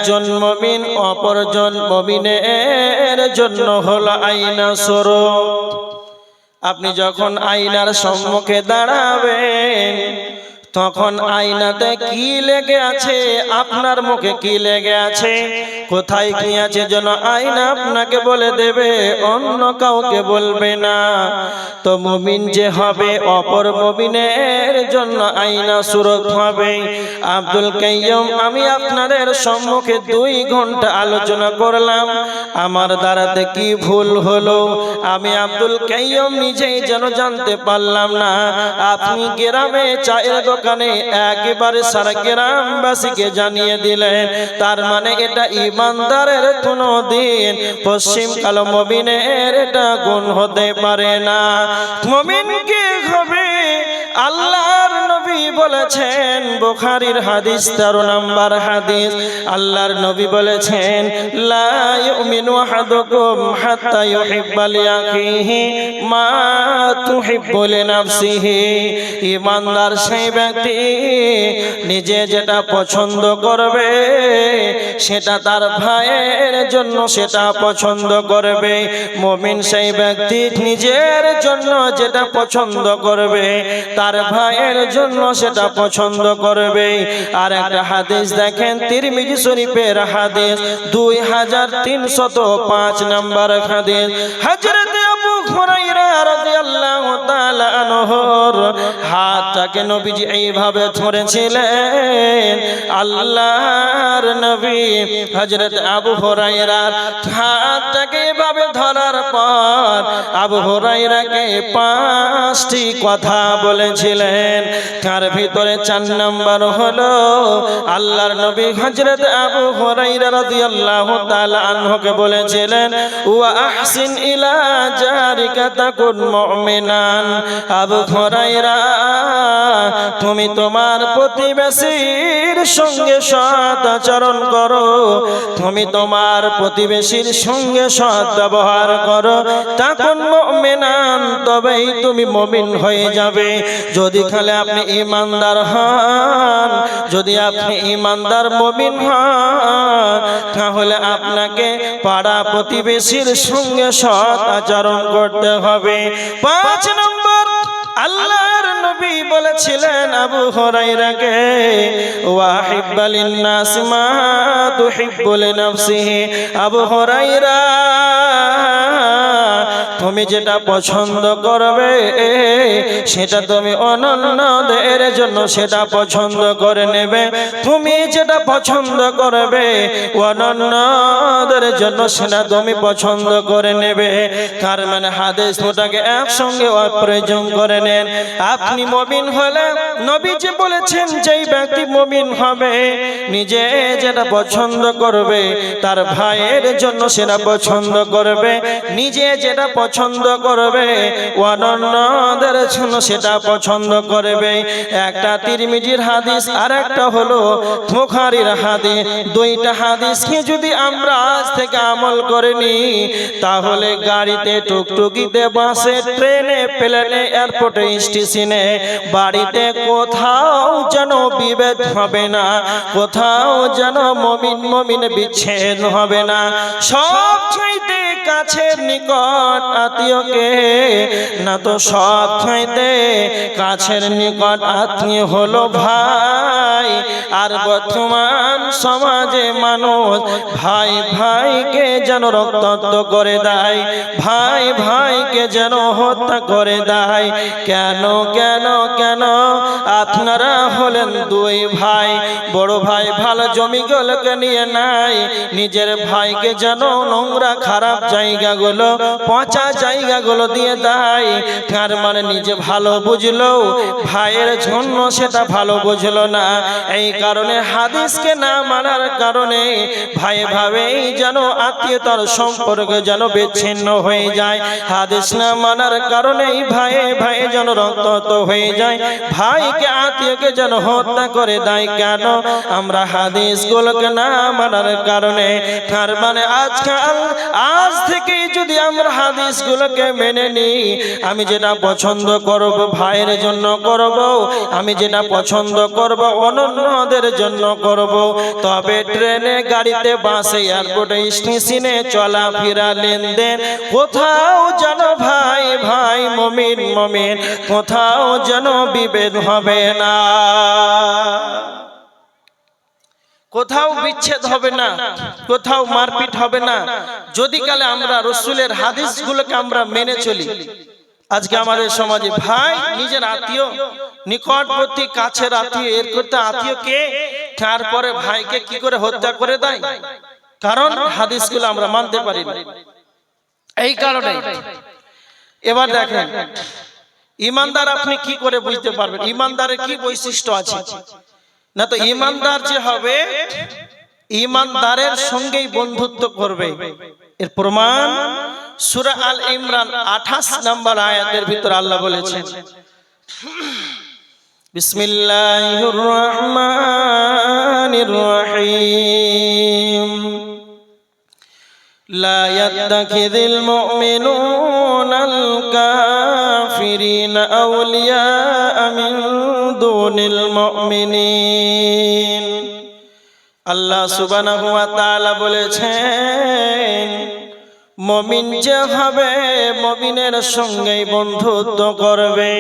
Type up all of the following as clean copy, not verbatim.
একজন মুমিন অপরজন মুমিনের জন্য হলো আয়না স্বরূপ। আপনি যখন আয়নার সম্মুখে দাঁড়াবেন তখন আয়নাতে কি লেগে আছে, আপনার মুখে কি লেগে আছে, কোথায় কি আছে যেন আয়না আপনাকে বলে দেবে, অন্য কাউকে বলবে না। তো মুমিন যে হবে অপর মুমিনের জন্য আয়না স্বরূপ হবে। আব্দুল কাইয়ুম, আমি আপনাদের সম্মুখে 2 ঘন্টা আলোচনা করলাম, আমার দ্বারাতে কি ভুল হলো আমি আব্দুল কাইয়ুম নিজেই যেন জানতে পারলাম না। আপনি গ্রামে চায়ের দোকানে একেবারে সারা গ্রামবাসীকে জানিয়ে দিলেন, তার মানে এটা ইমানদারের কোনো দিন পশ্চিম কালো মুমিনের এটা গুণ হতে পারে না। মুমিন কি হবে? আল্লাহর নবী বলেছেন, বুখারীর হাদিস 13 নম্বর হাদিস, আল্লাহর নবী বলেছেন, লা ইউমিনু আহাদুকুম হাত্তা ইউহিব্বা লিআখিহি মা তুহিব্বু লিনাফসিহি। ঈমানদার সেই ব্যক্তি নিজে যেটা পছন্দ করবে সেটা তার ভাইয়ের জন্য সেটা পছন্দ করবে। মুমিন সেই ব্যক্তি নিজের জন্য যেটা পছন্দ করবে তার ভাইয়ের জন্য সেটা পছন্দ করবে। আর একটা হাদিস দেখেন, তিরমিজি শরীফের হাদিস 2305 নম্বর হাদিস, হযরত আবু হুরায়রা রাদিয়াল্লাহু তাআলা আনহুর হাতটাকে নবীজি এইভাবে ধরেছিলেন। আল্লাহর নবী হযরত আবু হুরায়রার হাতটাকে এইভাবে ধরার পর আবু হুরায়রাকে 5টি কথা বলেছিলেন। তার ভিতরে 4 নম্বর হলো আল্লাহর নবী হযরত আবু হুরায়রা রাদিয়াল্লাহু তাআলা আনহুকে বলেছিলেন, ওয়া আহসিন ইলা জারিকা তাকুন মুমিনান। আবু হুরায়রা, তুমি তোমার প্রতিবেশীর সঙ্গে সৎ আচরণ করো, তুমি তোমার প্রতিবেশীর সঙ্গে সৎ ব্যবহার করো, তাকুন মুমিনান, তবেই তুমি মুমিন হয়ে যাবে। যদি খালি আপনি ঈমানদার হন, যদি আপনি ঈমানদার মুমিন হন, তাহলে আপনাকে পাড়া প্রতিবেশীর সঙ্গে সৎ আচরণ করতে হবে। 5 নম্বর আল্লাহর নবী বলেছিলেন আবু হুরায়রাকে, ওয়াহিব্বা লিন-নাস মা তুহিব্বু লিনাফসিহি। আবু হুরায়রা, তুমি যেটা পছন্দ করবে সেটা তুমি অন্যদের জন্য সেটা পছন্দ করে নেবে। তুমি যেটা পছন্দ করবে অন্যদের জন্য সেটা তুমি পছন্দ করে নেবে। তার মানে হাদিস দুটাকে একসঙ্গে প্রয়োজন করে নেন। আপনি মুমিন হলে নবীজি বলেছেন, যেই ব্যক্তি মুমিন হবে নিজে যেটা পছন্দ করবে তার ভাইয়ের জন্য সেটা পছন্দ করবে, নিজে যেটা পছন্দ করবে অন্যদের জন্য সেটা পছন্দ করবে। একটা তিরমিজির হাদিস আর একটা হলো বুখারীর হাদিস। 2টা হাদিসকে যদি আমরা আজ থেকে আমল করে নিই তাহলে গাড়িতে, টুকটুকিতে, বাসে, ট্রেনে, প্লেনে, এয়ারপোর্টে, স্টেশনে, বাড়িতে কোথাও যেন বিভেদ হবে না, কোথাও যেন মুমিন বিচ্ছেদ হবে না। সব চাইতে কাছের নিকট আত্মীয়কে না, তো সব চাইতে কাছের নিকট আত্মীয় হলো ভাই। আর বর্তমান সমাজে মানুষ ভাই ভাইকে যেন রক্তাক্ত করে দেয়, ভাই ভাইকে যেন হত্যা করে দেয়। কেন কেন কেন? আপনারা হলেন 2 ভাই, বড় ভাই ভালো জমিগুলোকে নিয়ে নাই, নিজের ভাইকে যেন নোংরা খারাপ জায়গাগুলো, পচা জায়গাগুলো দিয়ে দেয়। তার মানে নিজে ভালো বুঝলো, ভাইয়ের জন্য সেটা ভালো বুঝলো না। এই কারণে হাদিসকে না মানার কারণে ভাই ভাবেই যেন আত্মীয়তার সম্পর্ক যেন বিচ্ছিন্ন হয়ে যায়। হাদিস না মানার কারণেই ভাই যেন রক্তাক্ত হয়ে যায়, ভাইকে আত্মীয়কে যেন হত্যা করে দেয়। কেন? আমরা হাদিসগুলোকে না মানার কারণে। তার মানে আজ থেকেই যদি আমরা হাদিসগুলোকে মেনে নিই, আমি যেটা পছন্দ করব ভাইয়ের জন্য করব, আমি যেটা পছন্দ করব অন্যদের জন্য করব। তবে ট্রেনে, গাড়িতে, বাসে, এয়ারপোর্টে, স্টেশনে চলাফেরা, লেনদেন, কোথাও যেন ভাই ভাই, মমিন মমিন, কোথাও যেন বিভেদ হবে না, কোথাও বিচ্ছেদ হবে না, কোথাও মারপিট হবে না, যদি কালে আমরা রাসূলের হাদিসগুলোকে আমরা মেনে চলি। আজকে আমাদের সমাজে ভাই নিজের আত্মীয়, নিকটবর্তী কাছের আত্মীয়, এর করতে আত্মীয় কে, তারপরে ভাইকে কি করে হত্যা করে দেয়, কারণ হাদিসগুলো আমরা মানতে পারি না। এই কারণে এবার দেখেন ইমানদার আপনি কি করে বুঝতে পারবেন, ইমানদারের কি বৈশিষ্ট্য আছে? না তো ইমানদার যে হবে, ইমানদারের সঙ্গেই বন্ধুত্ব করবে। এর প্রমাণ সূরা আল ইমরান 28 নম্বর আয়াতের ভিতর আল্লাহ বলেছেন, বিসমিল্লাহির রহমানির রহিম, লা ইয়াত্তাখিযুল মুমিনুনাল কাফিরিনা আউলিয়া মিন দুনিল মুমিনিন। আল্লাহ সুবহানাহু ওয়া তাআলা বলেছেন, মুমিন যে হবে মুমিনের সঙ্গেই বন্ধুত্ব করবে।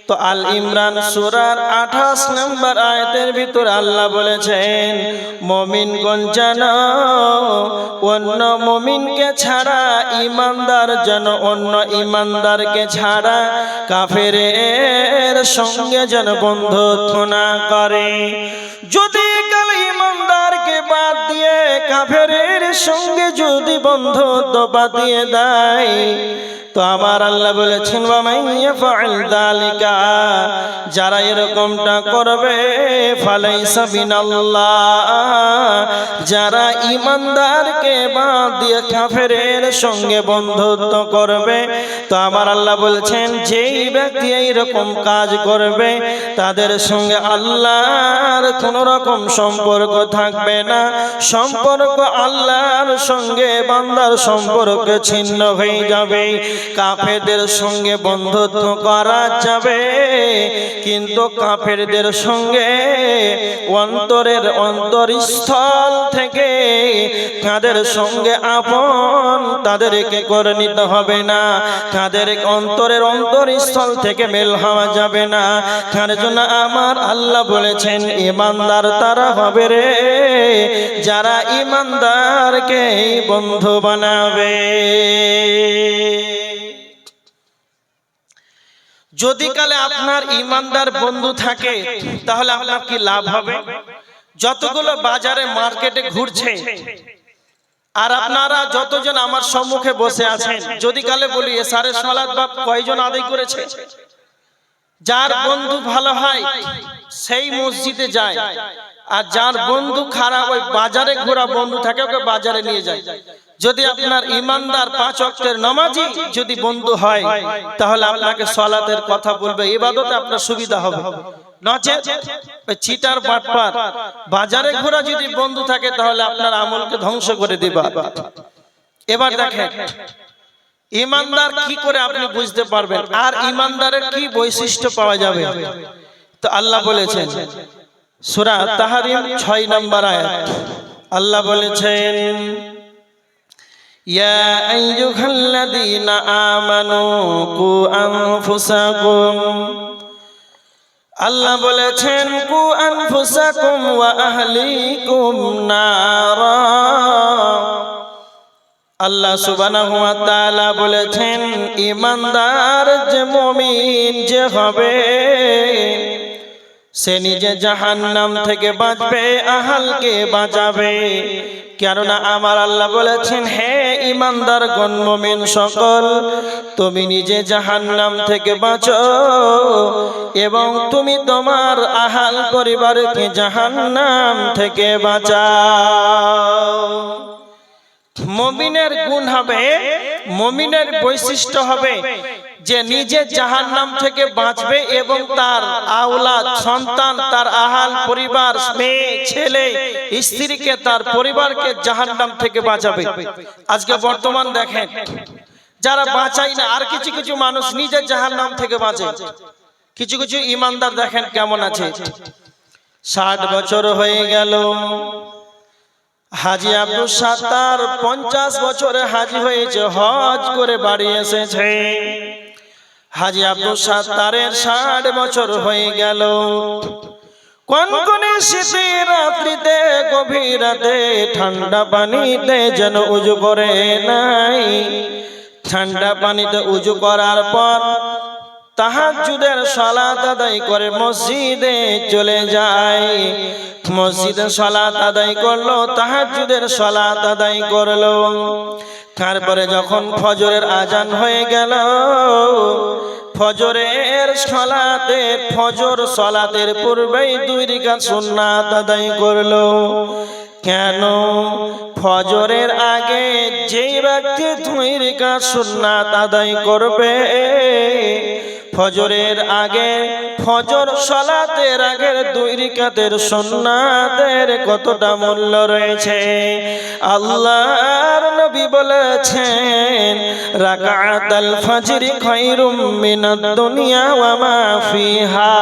তো আল ইমরান সূরার 28 নম্বর আয়াতের ভিতর আল্লাহ বলেছেন, মুমিনগণ যেন অন্য মুমিনকে ছাড়া, ইমানদার যেন অন্য ইমানদারকে ছাড়া কাফেরের সঙ্গে যেন বন্ধুত্ব না করে। যদি কাল ইমানদারকে বাদ দিয়ে কাফেরের সঙ্গে যদি বন্ধুত্ব বাঁধিয়ে দেয়, তো আমার আল্লাহ বলেছেন, ওয়া মাইয়া ফাআল যালিকা, যারা এরকমটা করবে, ফালাইসা বিনাল্লাহ, যারা ইমানদারকে বাদ দিয়ে কাফেরের সঙ্গে বন্ধুত্ব করবে, তো আমার আল্লাহ বলছেন, যেই ব্যক্তি এইরকম কাজ করবে তাদের সঙ্গে আল্লাহর কোনো রকম সম্পর্ক থাকবে না। সম্পর্ক আল্লাহর সঙ্গে বান্দার সম্পর্ক ছিন্ন হয়ে যাবে। কাফেরদের সঙ্গে বন্ধুত্ব করা যাবে, কিন্তু কাফেরদের সঙ্গে অন্তরের অন্তরস্থল থেকে তাদের সঙ্গে আপন তাদেরকে করে নিতে হবে না, তাদের অন্তরের অন্তরস্থল থেকে মেল হওয়া যাবে না। তার জন্য আমার আল্লাহ বলেছেন, ইমানদার তারা হবে রে যারা ইমানদারকে বন্ধু বানাবে। যদি কালে আপনার ইমানদার বন্ধু থাকে, তাহলে আপনার কি লাভ হবে? যতগুলো বাজারে মার্কেটে ঘুরছে, আর আপনারা যতজন আমার সম্মুখে বসে আছেন, যদি কালে বলি এশারের সালাত বা কয়জন আদায় করেছে? যার বন্ধু ভালো হয় সেই মসজিদে যায়, আর যার বন্ধু খারাপ, ওই বাজারে ঘোরা বন্ধু থাকে, ওকে বাজারে নিয়ে যায়। যদি আপনার ইমানদার 5 ওয়াক্তের নামাজি যদি বন্ধু হয়, তাহলে আপনাকে সালাতের কথা বলবে, ইবাদতে আপনার সুবিধা হবে। নচেত ওই চিটার বাটপার বাজারে ঘোরা যদি বন্ধু থাকে, তাহলে আপনার আমলকে ধ্বংস করে দিবে। এবার দেখেন ইমানদার কি করে আপনি বুঝতে পারবেন, আর ইমানদারের কি বৈশিষ্ট্য পাওয়া যাবে? তো আল্লাহ বলেছেন সূরা তাহরিম 6 নম্বর আয়াত, আল্লাহ বলেছেন, ইয়া আইয়ুহাল্লাযীনা আমানু কু আনফুসাকুম, আল্লাহ বলেছেন কু আনফুসাকুম ওয়া আহলিকুম নারা। আল্লাহ সুবহানাহু ওয়া তাআলা বলেছেন, ইমানদার যে মুমিন যে হবে, সে নিজে জাহান্নাম থেকে বাঁচবে, আহলকে বাঁচাবে। কেননা আমার আল্লাহ বলেছেন, হে ইমানদার গণ মুমিন সকল, তুমি নিজে জাহান্নাম থেকে বাঁচো এবং তুমি তোমার আহল পরিবারকে জাহান্নাম থেকে বাঁচাও। মুমিনের গুণ হবে, মুমিনের বৈশিষ্ট্য হবে যে নিজে জাহান্নাম থেকে বাঁচবে এবং তার আওলাদ সন্তান তার আহাল পরিবার মেয়ে ছেলে স্ত্রীকে তার পরিবারকে জাহান্নাম থেকে বাঁচাবে। আজকে বর্তমান দেখেন যারা বাঁচায় না, আর কিছু কিছু মানুষ নিজে জাহান্নাম থেকে বাঁচে। কিছু কিছু ইমানদার দেখেন কেমন আছে, 60 বছর হয়ে গেল, হাজী আব্দুল সাত্তার 50 বছরে হাজী হয়েছে, হজ করে বাড়ি এসেছে। হাজী আব্দুল সাত্তারের 60 বছর হয়ে গেল, কনকনে শীতের রাত্রিতে গভীর রাতে ঠান্ডা পানিতে যেন উজু করে নাই। ঠান্ডা পানিতে উজু করার পর তাহাজ্জুদের সালাত আদায় করে মসজিদে চলে যায়। মসজিদে সালাত আদায় করলো, তাহাজ্জুদের সালাত আদায় করলো। তারপরে যখন ফজরের আজান হয়ে গেল, ফজরের ফজর সালাতের পূর্বেই 2 রাকাত সুন্নাত আদায় করলো। কেন? ফজরের আগে যেই ব্যক্তি 2 রাকাত সুন্নাত আদায় করবে, ফজরের আগে ফজর সালাতের আগের 2 রাকাতের সুন্নাতের কতটা মূল্য রয়েছে। আল্লাহর নবী বলেছেন, রাকাতুল ফজরি খায়রুম মিনাদ দুনিয়া ওয়া মা ফিহা।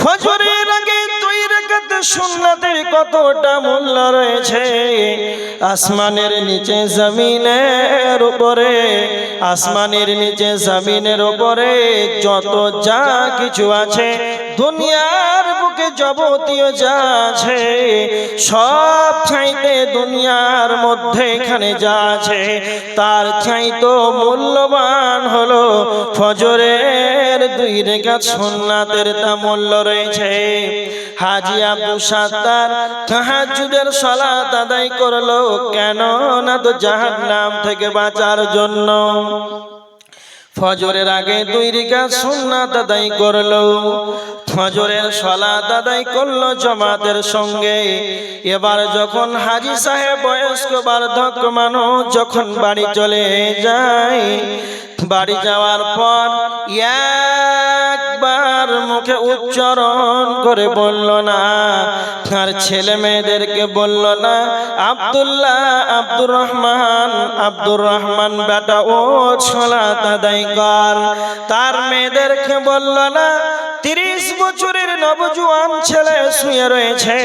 ফজরের আগে 2 রাকাতের সুন্নাতের কতটা মূল্য রয়েছে। আসমানের নিচে জমিনের উপরে, আসমানের নিচে জমিনের উপরে যত যা কিছু আছে, দুনিয়ার বুকে যাবতীয় যা আছে, সব চাইতে দুনিয়ার মধ্যে এখানে যা আছে তার চাইতে মূল্যবান হলো ফজরের 2 রাকাত সুন্নাতের তা মূল্য রয়েছে। হাজী আব্দুল সাত্তার তাহাজ্জুদের সালাত আদায় করলো, কেন না তো জাহান্নাম থেকে বাঁচার জন্য। ফজরের আগে 2 রাকাত সুন্নাত আদায় করলো, ফজরের সালাত আদায় করলো জামাতের সঙ্গে। এবার যখন হাজী সাহেব বয়স্ক বার্ধক্য মানুষ যখন বাড়ি চলে যায়, বাড়ি যাওয়ার পর একবার মুখে উচ্চারণ করে বলল না, আর ছেলে মেয়েদেরকে বলল না, আব্দুল্লাহ, আব্দুর রহমান বেটা ও সালাত আদায় কর। তার মেয়েদেরকে বলল না, 30 বছরের নবজুয়ান ছেলে শুয়ে রয়েছে,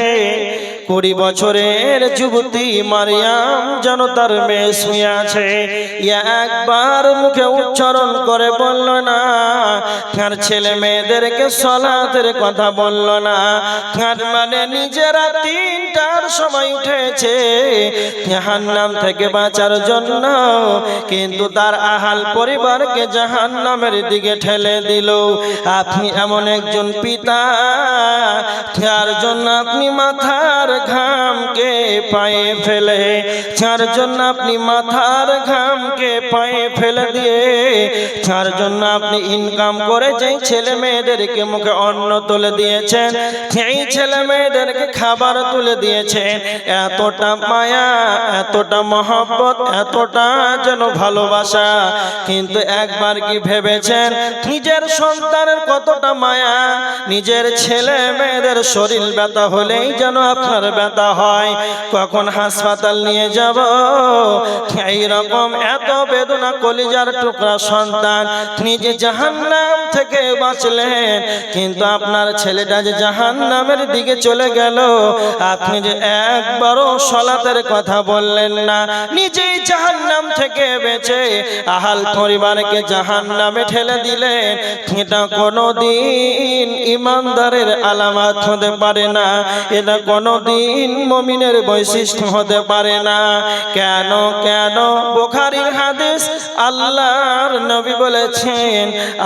20 বছরের যুবতী মারিয়াম যেন তার মেয়ে শুয়ে আছে। একবার মুখে উচ্চারণ করে বলল না, আর ছেলে মেয়েদেরকে সালাতের কথা বলল না। মানে নিজেরা 3টার সময় উঠেছে জাহান্নাম থেকে বাঁচার জন্য, কিন্তু তার আহাল পরিবারকে জাহান্নামের দিকে ঠেলে দিল। আপনি এমন একজন পিতা যার জন্য আপনি মাথার ঘামকে পায়ে ফেলে, যার জন্য আপনি মাথার ঘামকে পায়ে ফেলে দিয়ে, যার জন্য আপনি ইনকাম করে যেই ছেলে মেয়েদেরকে মুখে অন্ন তুলে দিয়েছেন, সেই ছেলে মেয়েদেরকে খাবার তুলে দিয়েছেন, এতটা মায়া, এতটা মহব্বত, এতটা যেন ভালোবাসা, কিন্তু একবার কি ভেবেছেন নিজের সন্তানের কতটা মায়া? নিজের ছেলে মেয়েদের শরীর ব্যথা হলেই যেন আপনার ব্যথা হয়, কখন হাসপাতাল নিয়ে যাব, এইরকম এত বেদনা। কলিজার টুকরা সন্তান নিজে জাহান্নাম থেকে বাঁচলেন, কিন্তু আপনার ছেলেটা যে জাহান্নামের দিকে চলে গেল, আপনি যে একবারও সালাতের কথা বললেন না, নিজেই জাহান্নাম থেকে বেঁচে আহাল পরিবারকে জাহান্নামে ঠেলে দিলেন। এটা কোনোদিন ইমানদারের আলামত হতে পারে না, এটা কোনোদিন মুমিনের বৈশিষ্ট্য হতে পারে না। কেন? বুখারীর হাদিস, আল্লাহর নবী বলেছেন,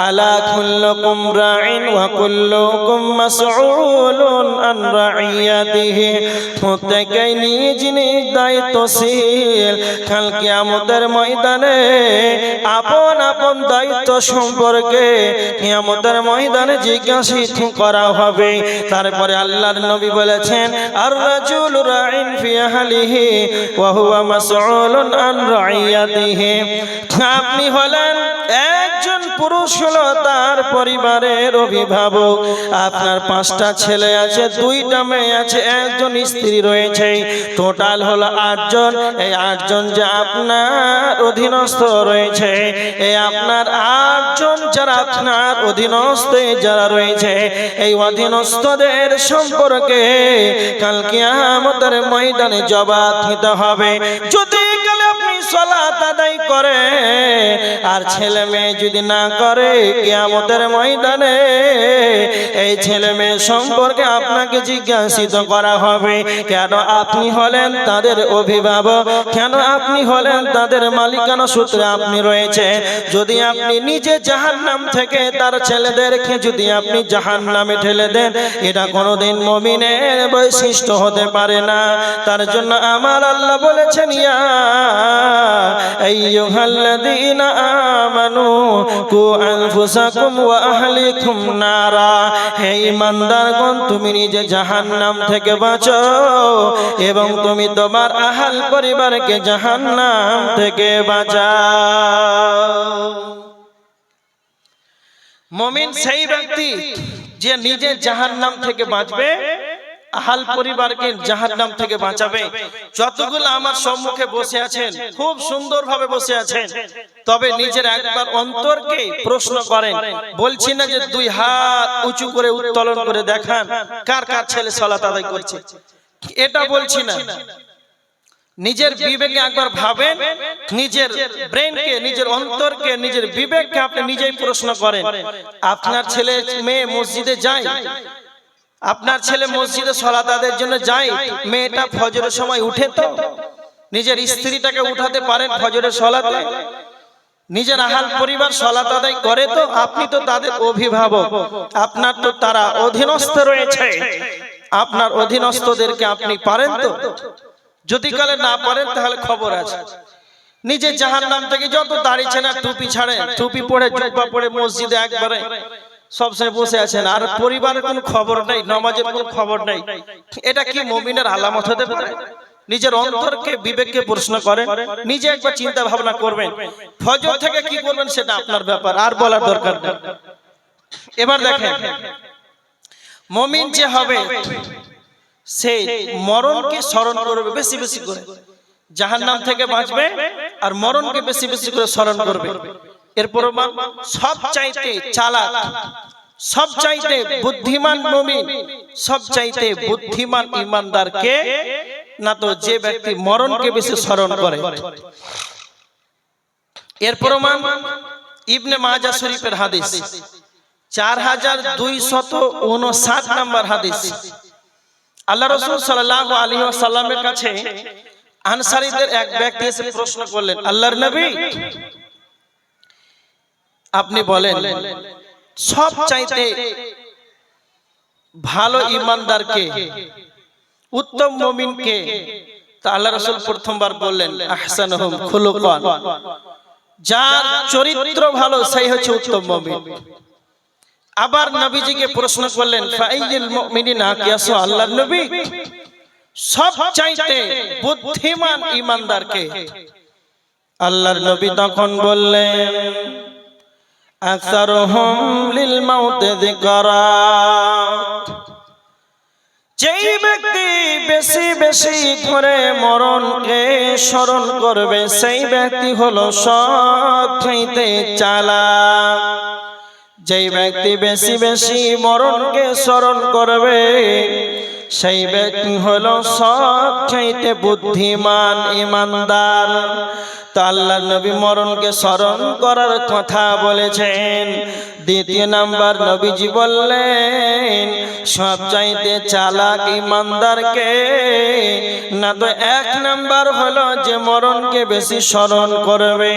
আলা কুল্লুকুম রাইন ওয়া কুল্লুকুম মাসউলুন আন রাইয়াতিহি। প্রত্যেকেই নিজ নিজ দায়িত্বশীল, কাল কিয়ামতের ময়দানে আপন আপন দায়িত্ব সম্পর্কে কিয়ামতের ময়দানে জিজ্ঞাসিত করা হবে। তারপরে আল্লাহর নবী বলেছেন, আর রাজুল রাইন ফি আহলিহি ওয়া হুয়া মাসউলুন আন রাইয়াতিহি। আপনি হলেন একজন পুরুষ হলো তার পরিবারের অভিভাবক। আপনার 5টা ছেলে আছে, 2টা মেয়ে আছে, 1জন স্ত্রী রয়েছে, টোটাল হলো 8 জন। এই 8 জন যে আপনার অধীনস্থ রয়েছে, এই আপনার 8 জন যারা আপনার অধীনস্থে যারা রয়েছে, এই অধীনস্থদের সম্পর্কে কাল কিয়ামতের ময়দানে জবাব দিতে হবে। যদি কালে আপনি সালাত আদায় করে আর ছেলে মেয়ে যদি না করে, কিয়ামতের ময়দানে এই ছেলে মেয়ে সম্পর্কে আপনাকে জিজ্ঞাসিত করা হবে, কেন আপনি হলেন তাদের অভিভাবক, কেন আপনি হলেন তাদের মালিকানা সূত্রে আপনি রয়েছে। যদি আপনি নিজে জাহান্নাম থেকে তার ছেলেদেরকে যদি আপনি জাহান্নামে ঠেলে দেন, এটা কোনোদিন মুমিনের বৈশিষ্ট্য হতে পারে না। তার জন্য আমার আল্লাহ বলেছেন, ইয়া আইয়ুহাল্লাযীনা আমানু কু আনফুসাকুম ওয়া আহলিকুম নারা। হে ঈমানদারগণ, তুমি নিজে জাহান্নাম থেকে বাঁচো এবং তুমি তোমার আহল পরিবারকে জাহান্নাম থেকে বাঁচাও। মুমিন সেই ব্যক্তি যে নিজে জাহান্নাম থেকে বাঁচবে, আহাল পরিবারকে জাহান্নাম থেকে বাঁচাবে। যতগুলো আমার সম্মুখে বসে আছেন, খুব সুন্দরভাবে বসে আছেন, তবে নিজের একবার অন্তরকে প্রশ্ন করেন। বলছি না যে 2 হাত উঁচু করে উত্তোলন করে দেখান কার কার ছেলে সালাত আদায় করছে, এটা বলছি না। নিজের বিবেকে একবার ভাবেন, নিজের ব্রেনকে, নিজের অন্তরকে, নিজের বিবেককে আপনি নিজেই প্রশ্ন করেন। আপনার ছেলে মেয়ে মসজিদে যায়, আপনার ছেলে মসজিদে সালাত আদায়ের জন্য যায়, মেয়েটা ফজরের সময় উঠে তো নিজের স্ত্রীটাকে উঠাতে পারেন ফজরের সালাতে? নিজের আহাল পরিবার সালাত আদায় করে তো? আপনি তো তাদের অভিভাবক, আপনার তো তারা অধীনস্থ রয়েছে, আপনার অধীনস্থদেরকে আপনি পারেন তো? যদি কালে না পারেন তাহলে খবর আছে। নিজে জাহান্নাম থেকে যত দাঁড়িয়েছেন আর টুপি ছাড়েন, টুপি পরে জুব্বা পরে মসজিদে একবারে সবসময় বসে আছেন, আর পরিবারের কোনো খবর নাই, নামাজের কোনো খবর নাই, এটা কি মুমিনের আলামত হতে পারে? নিজের অন্তরকে, বিবেককে প্রশ্ন করেন, নিজে একবার চিন্তা ভাবনা করবেন। ফজর থেকে কি করবেন সেটা আপনার ব্যাপার, আর বলার দরকার নেই। এবার দেখেন, মুমিন যে হবে সে মরণকে স্মরণ করবে বেশি বেশি করে, জাহান্নাম থেকে বাঁচবে আর মরণকে বেশি বেশি করে স্মরণ করবে। এরপর সবচাইতে চালাক, সবচাইতে বুদ্ধিমান মুমিন, সবচাইতে বুদ্ধিমান ঈমানদার কে? না তো যে ব্যক্তি মরণকে বেশি স্মরণ করে। এর প্রমাণ ইবনে মাজাহ শরীফের হাদিস 4259 নম্বর হাদিস। আল্লাহ রাসূল সাল্লাল্লাহু আলাইহি ওয়াসাল্লামের কাছে আনসারীদের এক ব্যক্তি এসে প্রশ্ন করলেন, আল্লাহর নবী আপনি বলেন সবচাইতে ভালো ঈমানদার কে, উত্তম মুমিন কে? তা আল্লাহ রাসূল প্রথমবার বললেন আহসানুহুম খুলুকান, যার চরিত্র ভালো সেই হচ্ছে উত্তম মুমিন। আবার নবীজিকে প্রশ্ন করলেন ফাইয়ুল মুমিনিনা কিয়াসু, আল্লাহর নবী সবচাইতে বুদ্ধিমান ঈমানদার কে? আল্লাহর নবী তখন বললেন আকসারুহুম লিল মাউতি যিকরা, যেই ব্যক্তি বেশি বেশি করে মরণকে স্মরণ করবে সেই ব্যক্তি হলো সবচাইতে চালাক। যেই ব্যক্তি বেশি বেশি মরণকে স্মরণ করবে সেই ব্যক্তি হলো সবচাইতে বুদ্ধিমান ঈমানদার। তো আল্লাহর নবী মরণকে স্মরণ করার কথা বলেছেন। দ্বিতীয় নাম্বার নবীজি বললেন সবচাইতে চালাক ঈমানদারকে, না তো 1 নাম্বার হলো যে মরণকে বেশি স্মরণ করবে,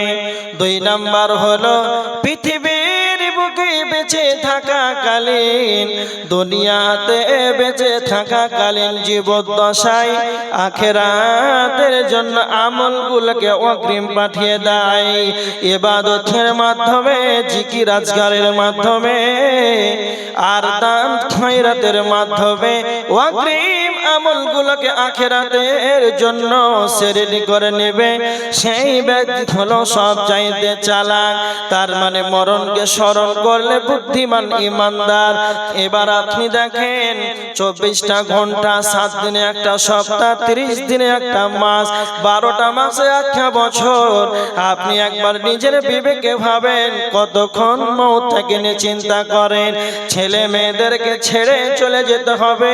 2 নাম্বার হলো পৃথিবীর বুকে বেঁচে থাকাকালীন, দুনিয়াতে বেঁচে থাকাকালীন জীবদ্দশায় আখিরাতের জন্য আমলগুলোকে অগ্রিম পাঠিয়ে দেয়, ইবাদতের মাধ্যমে, জিকির আজকারের মাধ্যমে আর দান খয়রাতের মাধ্যমে অগ্রিম আমলগুলোকে আখিরাতের জন্য রেডি করে নেবে, সেই ব্যক্তি হলো সব চাইতে চালাক। তার মানে মরণকে স্মরণ করলে বুদ্ধিমান ইমানদার। এবার আপনি দেখেন 24টা ঘন্টা, 7 দিনে একটা সপ্তাহ, 30 দিনে একটা মাস, 12টা মাসে একটা বছর। আপনি একবার নিজের বিবেকে ভাবেন কতক্ষণ মওত থেকে নিয়ে চিন্তা করেন। ছেলে মেয়েদেরকে ছেড়ে চলে যেতে হবে,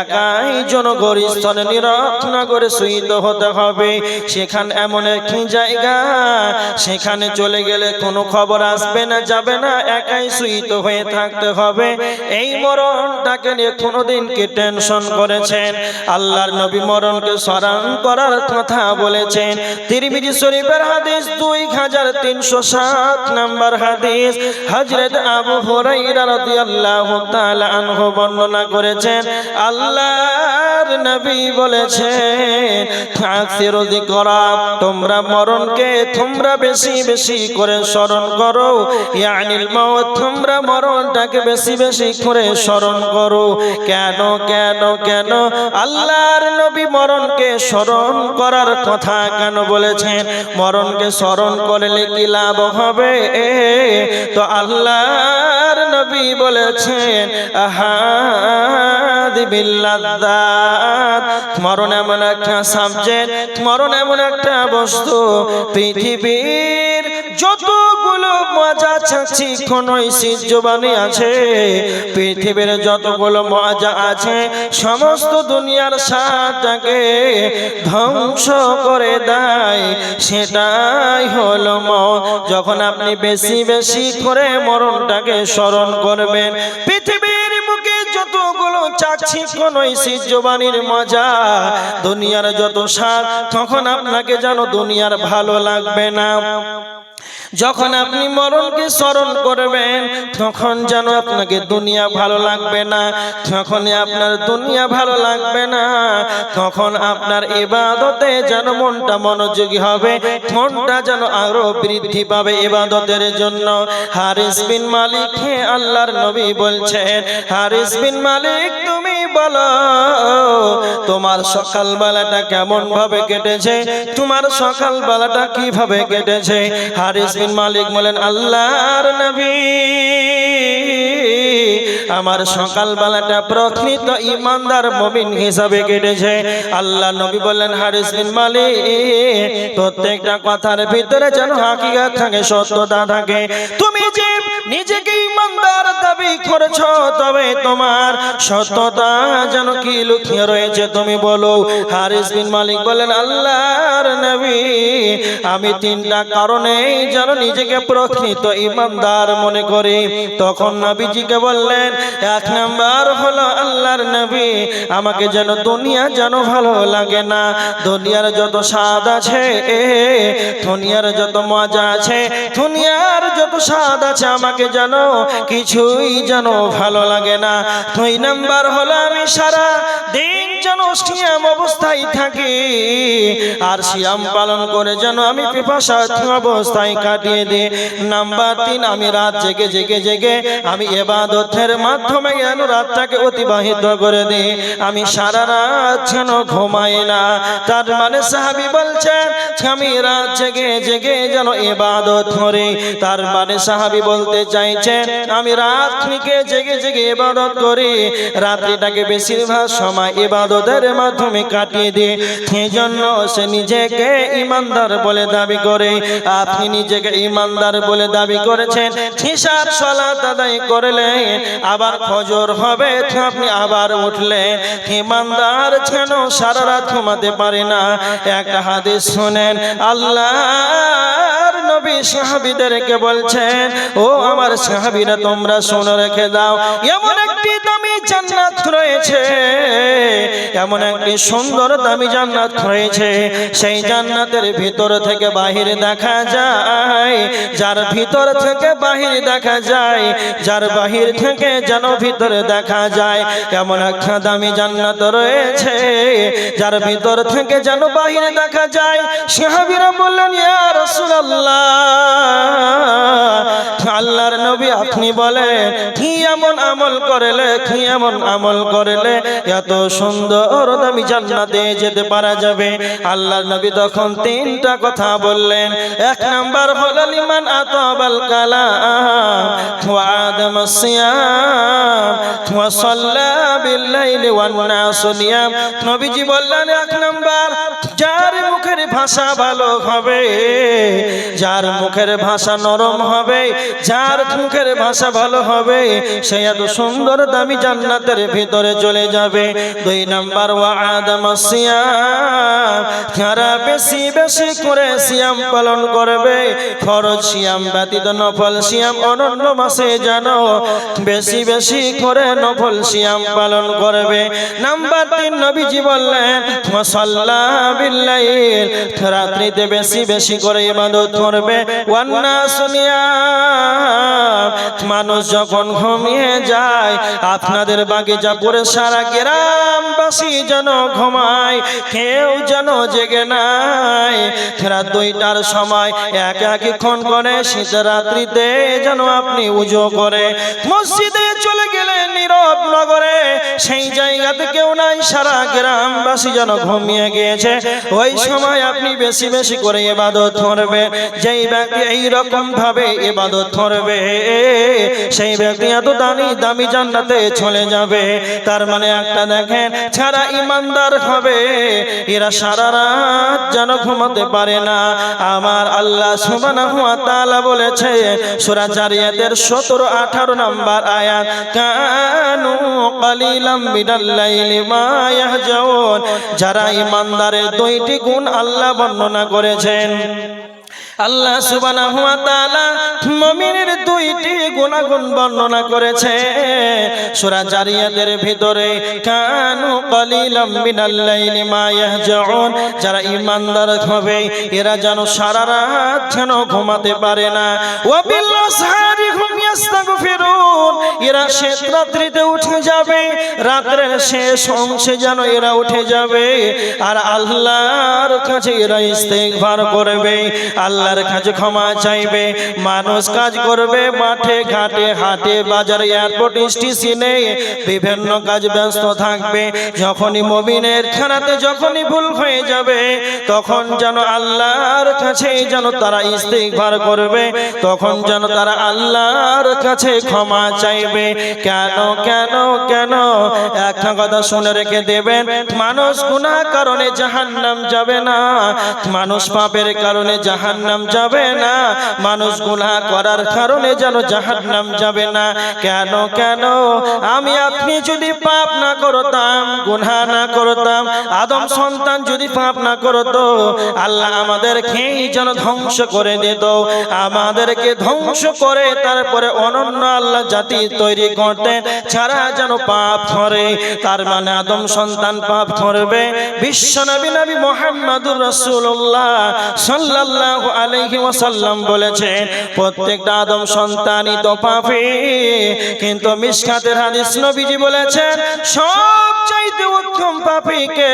একাই জনগণের স্থলে নীরব নগরে শুইতে হতে হবে। সেখানে এমন একটি জায়গা, সেখানে চলে গেলে কোনো খবর আসবে না, যাবে না, একাই শুইত হয়ে থাকতে হবে। এই মরণটাকে নিয়ে কোনোদিন কি টেনশন করেছেন? আল্লাহর নবী মরণকে স্মরণ করার কথা বলেছেন। তিরমিজি শরীফের হাদিস 2307 নম্বর হাদিস, হযরত আবু হুরায়রা রাদিয়াল্লাহু তাআলা আনহু বর্ণনা করেছেন, আল্লাহর নবী বলেছেন, আকসিরু যিকরা, তোমরা মরণকে তোমরা বেশি বেশি করে স্মরণ করো, ইয়ানিল মাউত, তোমরা মরণটাকে বেশি বেশি করে স্মরণ করো। কেন কেন কেন আল্লাহর নবী মরণকে স্মরণ করার কথা কেন বলেছেন? মরণকে স্মরণ করলে কি লাভ হবে? তো আল্লাহর নবী বলেছেন, আহাদি বিল্লাযাত, মরণ এমন একটা সাবজেক্ট, মরণ এমন একটা বস্তু, পৃথিবীর যতগুলো মজা চাচ্ছি কোন জবানি আছে, পৃথিবীর যতগুলো মজা আছে, সমস্ত দুনিয়ার স্বাদটাকে ধ্বংস করে দেয়। সেটাই হলো মওত। যখন আপনি বেশি বেশি করে মরণটাকে স্মরণ করবেন, পৃথিবীর মুখে যতগুলো চাচ্ছি কোন জবানির মজা, দুনিয়ার যত স্বাদ, তখন আপনাকে যেন দুনিয়ার ভালো লাগবে না। যখন আপনি মরণকে স্মরণ করবেন, তখন যেন আপনাকে দুনিয়া ভালো লাগবে না। যখনই আপনার দুনিয়া ভালো লাগবে না, তখন আপনার ইবাদতে যেন মনটা মনোযোগী হবে, মনটা যেন আরো বৃদ্ধি পাবে ইবাদতের জন্য। হারিস বিন মালিক, আল্লাহর নবী বলছেন, হারিস বিন মালিক, তুমি বলো তোমার সকাল বেলাটা কেমন ভাবে কেটেছে, তোমার সকাল বেলাটা কিভাবে কেটেছে? হারিস বিন মালিক বলেন, আল্লাহর নবী, আমার সকাল বেলাটা প্রকৃত ইমানদার মুমিন হিসাবে কেটেছে। আল্লাহ নবী বললেন, হারিস বিন মালিক, প্রত্যেকটা কথার ভিতরে যেন হাকিকত থাকে, সত্যতা থাকে। তুমি যে নিজেকে ইমানদার দাবি করেছো, তবে তোমার সত্যতা যেন কি লুকিয়ে রয়েছে তুমি বলো। হারিস বিন মালিক বলেন, আল্লাহর নবী, আমি 3টা কারণে যেন নিজেকে প্রকৃত ইমানদার মনে করি। তখন নবীজিকে বললেন, 1 নাম্বার হলো, আল্লাহর নবী, আমাকে যেন দুনিয়া যেন ভালো লাগে না। দুনিয়ার যত স্বাদ আছে, দুনিয়ার যত মজা আছে, দুনিয়ার যত স্বাদ আছে, আমাকে যেন কিছুই যেন ভালো লাগে না। 2 নাম্বার হলো, আমি সারা দিন যেন সিয়াম অবস্থায় থাকি, আর সিয়াম পালন করে যেন আমি পিপাসার্থ অবস্থায় কাটিয়ে দিই। নাম্বার 3, আমি রাত জেগে জেগে জেগে আমি ইবাদতের মাধ্যমে যেন রাতটাকে অতিবাহিত করে দিই, আমি সারা রাত যেন ঘুমাই না। তার মানে সাহাবী বলছেন, আমি রাত জেগে জেগে যেন ইবাদত করি। তার মানে সাহাবী বলতে চাইছেন, আমি রাত থেকে জেগে জেগে ইবাদত করি, রাত্রিটাকে বেশিরভাগ সময় ইবাদতের মাধ্যমে কাটিয়ে দিই। সেই জন্য সে নিজেকে ইমানদার বলে দাবি করে। আপনি নিজেকে ইমানদার বলে দাবি করেছেন, ইশার সালাত আদায় করলেন, আবার ফজর হবে, আপনি আবার উঠলেন, ইমানদার যেন সারা রাত ঘুমাতে পারে না। একটা হাদিস শুনেন, আল্লাহর নবী সাহাবীদেরকে বলছেন, ও আমার সাহাবীরা, তোমরা শুনে রেখে দাও, এমন একটি দামি জান্নাত রয়েছে, এমন একটি সুন্দর দামি জান্নাত রয়েছে, সেই জান্নাতের ভিতর থেকে বাহির দেখা যায়, যার ভিতর থেকে বাহির দেখা যায়, যার বাহির থেকে যেন ভিতরে দেখা যায়, এমন একটা দামি জান্নাত রয়েছে, যার ভিতর থেকে যেন বাহির দেখা যায়। সাহাবীরা বললেন, ইয়া রাসূলুল্লাহ, আল্লাহর নবী আপনি বলেন কি এমন আমল করলে, কি এমন আমল করলে এত সুন্দর দামি জান্নাতে যেতে পারা যাবে? আল্লাহর নবী তখন তিনটা কথা বললেন। এক নাম্বার হলো লিমান আতাবাল কালাম ওয়া আদামাস সিয়াম ওয়া সাল্লা বিল লাইলি ওয়ান নাসু নিয়াম। নবীজি বললেন এক নাম্বার, যার মুখের ভাষা ভালো হবে, যার মুখের ভাষা নরম হবে, যার মুখের ভাষা ভালো হবে, সে এত সুন্দর দামি জান্নাতের ভিতরে চলে যাবে। দুই নাম্বার ওয়া আদামাস সিয়াম, যারা বেশি বেশি করে সিয়াম পালন করবে, ফরজ সিয়াম ব্যতীত নফল সিয়াম অন্যান্য মাসে যেন বেশি বেশি করে নফল সিয়াম পালন করবে। নাম্বার তিন নবীজি বললেন মুসাল্লা বিল লাইল, রাত্রিতে বেশি বেশি করে ইবাদত করবে। ওয়ান নাস নিয়াম, মানুষ যখন ঘুমিয়ে যায়, আপনাদের বাগিচাপুরে সারা গ্রামবাসী যেন ঘুমায়, কেউ যেন জেগে নাই। রাত 2টার সময় এক একক্ষণ করে শীত রাত্রিতে যেন আপনি উজু করে মসজিদে চলে গেলেন নীরব নগরে, সেই জায়গাতে কেউ নাই, সারা গ্রামবাসী যেন ঘুমিয়ে গিয়েছে, ওই সময় আপনি বেশি বেশি করে ইবাদত করবে। যেই ব্যক্তি এইরকম ভাবে ইবাদত করবে, সেই ব্যক্তি এত দামি জান্নাতে চলে যাবে। তার মানে একটা দেখেন, যারা ইমানদার হবে এরা সারা রাত যেন ঘুমাতে পারে না। আমার আল্লাহ সুবহানাহু ওয়া তাআলা বলেছে সূরা জারিয়াতের 17-18 নম্বর আয়াত, কানু কালিলাম মিনাল লাইলি মা ইয়াহজাউন। যারা ইমানদারের দুইটি গুণ আল্লাহ বর্ণনা করেছেন। আল্লাহ সুবহানাহু ওয়া তাআলা মুমিনের দুইটি গুণাগুণ বর্ণনা করেছে সূরা জারিয়াতের ভিতরে, কানু কালিলাম মিনাল লাইলি মা ইয়াহজাউন। যারা ঈমানদার হবে এরা যেন সারা রাত যেন ঘুমাতে পারে না। ওয়া বিল আসহারি হুম ইস্তাগফিরুন, এরা শেষ রাত্রিতে উঠে যাবে, রাতের শেষ অংশে যেন এরা উঠে যাবে আর আল্লাহর কাছে এরা ইস্তেগফার করবে, আল্লাহর কাছে ক্ষমা চাইবে। মানুষ কাজ করবে মাঠে ঘাটে হাটে বাজারে এয়ারপোর্ট স্টেশনে বিভিন্ন কাজ ব্যস্ত থাকবে, যখনই মুমিনের খানাতে যখনই ভুল হয়ে যাবে তখন যেন আল্লাহর কাছে যেন তারা ইস্তেগফার করবে, তখন যেন তারা আল্লাহর কাছে ক্ষমা চাইবে। কেন কেন কেন একটা কথা শুনে রেখে দেবেন, মানুষ গুনাহ কারণে জাহান্নাম যাবে না, মানুষ পাপের কারণে জাহান্নাম যাবে না, মানুষ গুনাহ করার কারণে যেন জাহান্নাম যাবে না। কেন কেন আমি আপনি যদি পাপ না করতাম, গুনাহ না করতাম, আদম সন্তান যদি পাপ না করত, আল্লাহ আমাদেরকে যেন ধ্বংস করে দিত, আমাদেরকে ধ্বংস করে তারপরে অনন্য আল্লাহ জাতি তৈরি করতেন যারা যেন পাপ করে। তার মানে আদম সন্তান পাপ করবে। বিশ্ব নবী নবী মুহাম্মদুর রাসূলুল্লাহ সাল্লাল্লাহু আলাইহি ওয়াসাল্লাম বলেছেন প্রত্যেকটা আদম সন্তানই তো পাপী, কিন্তু মিশকাতের হাদিস নবীজি বলেছেন সবচাইতে উত্তম পাপী কে,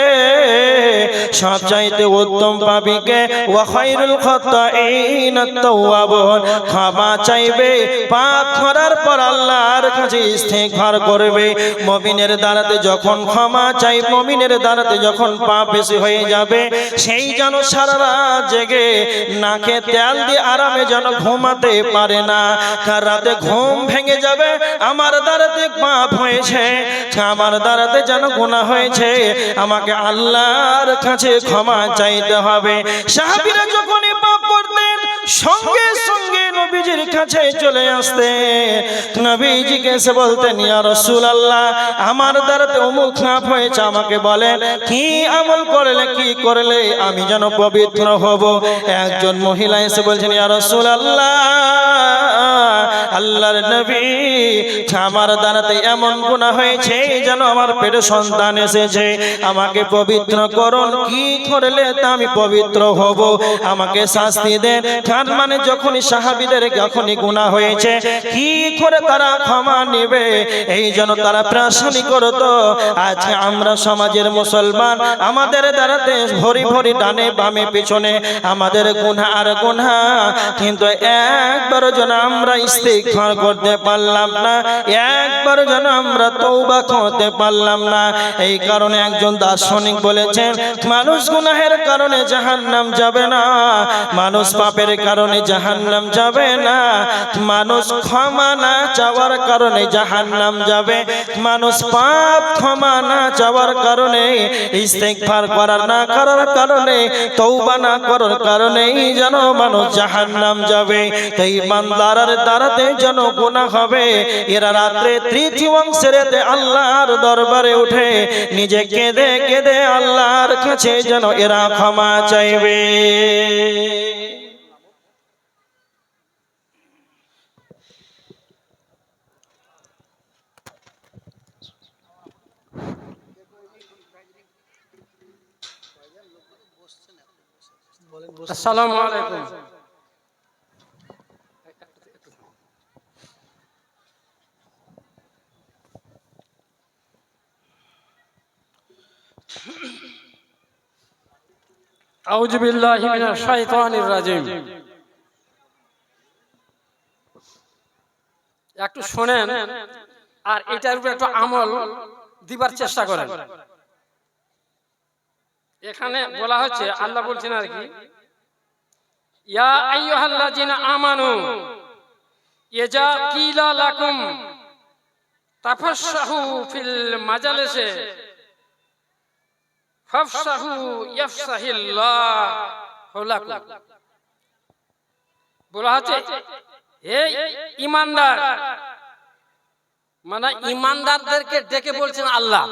সবচাইতে উত্তম পাপী কে, ওয়া খায়রুল খাতাইন আত-তাওয়াবুন, ক্ষমা চাইবে, পাপ করার পর আল্লাহর কাছে ইস্তেগফার করবে। মুমিনের দ্বারাতে যখন ক্ষমা চাই, মুমিনের দ্বারাতে যখন পাপ বেশি হয়ে যাবে, সেই যেন সারা রাত জেগে নাকে তেল দিয়ে আরামে যেন ঘুমাতে পারে না, রাতে ঘুম ভেঙে যাবে, আমার দ্বারাতে পাপ হয়েছে, আমার দ্বারাতে যেন গুনাহ হয়েছে, আমাকে আল্লাহর কাছে ক্ষমা চাইতে হবে। সাহাবীরা যখনই পাপ করতেন সঙ্গে সঙ্গে নবীজির কাছে চলে আসতেন, নবীজিকে এসে বলতেন ইয়া রাসূলুল্লাহ আমার দ্বারাতে অমুক পাপ হয়েছে, আমাকে বলেন কি আমল করলে কি করলে আমি যেন পবিত্র হব। একজন মহিলা এসে বলছেন ইয়া রাসূলুল্লাহ আল্লাহর নবী আমার দ্বারাতে এমন গুনাহ হয়েছে যেন আমার পেটে সন্তান এসেছে, আমাকে পবিত্র করুন, কি করলে তা আমি পবিত্র হব, আমাকে শাস্তি দেন। তার মানে যখনই সাহাবীদের আমাদের যখনই গুনাহ হয়েছে কি করে তারা ক্ষমা নেবে, এই জন্য তারা প্রার্থনা করত। আজকে আমরা সমাজের মুসলমান, আমাদের দ্বারাতে ভরি ভরি ডানে বামে পিছনে আমাদের গুনাহ আর গুনাহ, কিন্তু একবার যেন আমরা ইস্তিগফার করতে পারলাম না, একবার যেন আমরা তওবা করতে পারলাম না। এই কারণে একজন দার্শনিক বলেছেন, মানুষ গুনাহের কারণে জাহান্নাম যাবে না, মানুষ পাপের কারণে জাহান্নাম যাবে না, মানুষ ক্ষমা না চাওয়ার কারণে জাহান্নাম যাবে, মানুষ পাপ ক্ষমা না চাওয়ার কারণে, ইস্তিগফার করার না করার কারণে, তওবা না করার কারণেই যেন মানুষ জাহান্নাম যাবে। তাই ইমানদারের দ্বারাতে যেন গুনাহ হবে, এরা রাত্রে তৃতীয় অংশের আল্লাহর দরবারে উঠে নিজে কেঁদে কেঁদে আল্লাহর কাছে যেন এরা ক্ষমা চাইবে। আসসালামু আলাইকুম। আউযু বিল্লাহি মিনাশ শাইতানির রাজিম। একটু শুনেন আর এটার উপর একটু আমল দিবার চেষ্টা করেন। এখানে বলা হচ্ছে, আল্লাহ বলছেন আর কি, ইয়া আইয়ুহাল্লাযিনা আমানু ইজা কিলা লাকুম তাফাসসাহু ফিল মাজালিসি ফাফসাহু ইয়াফসাহিল্লাহু লাকুম। বলা হচ্ছে, হে ঈমানদার, মানে ঈমানদারদেরকে ডেকে বলছেন আল্লাহ।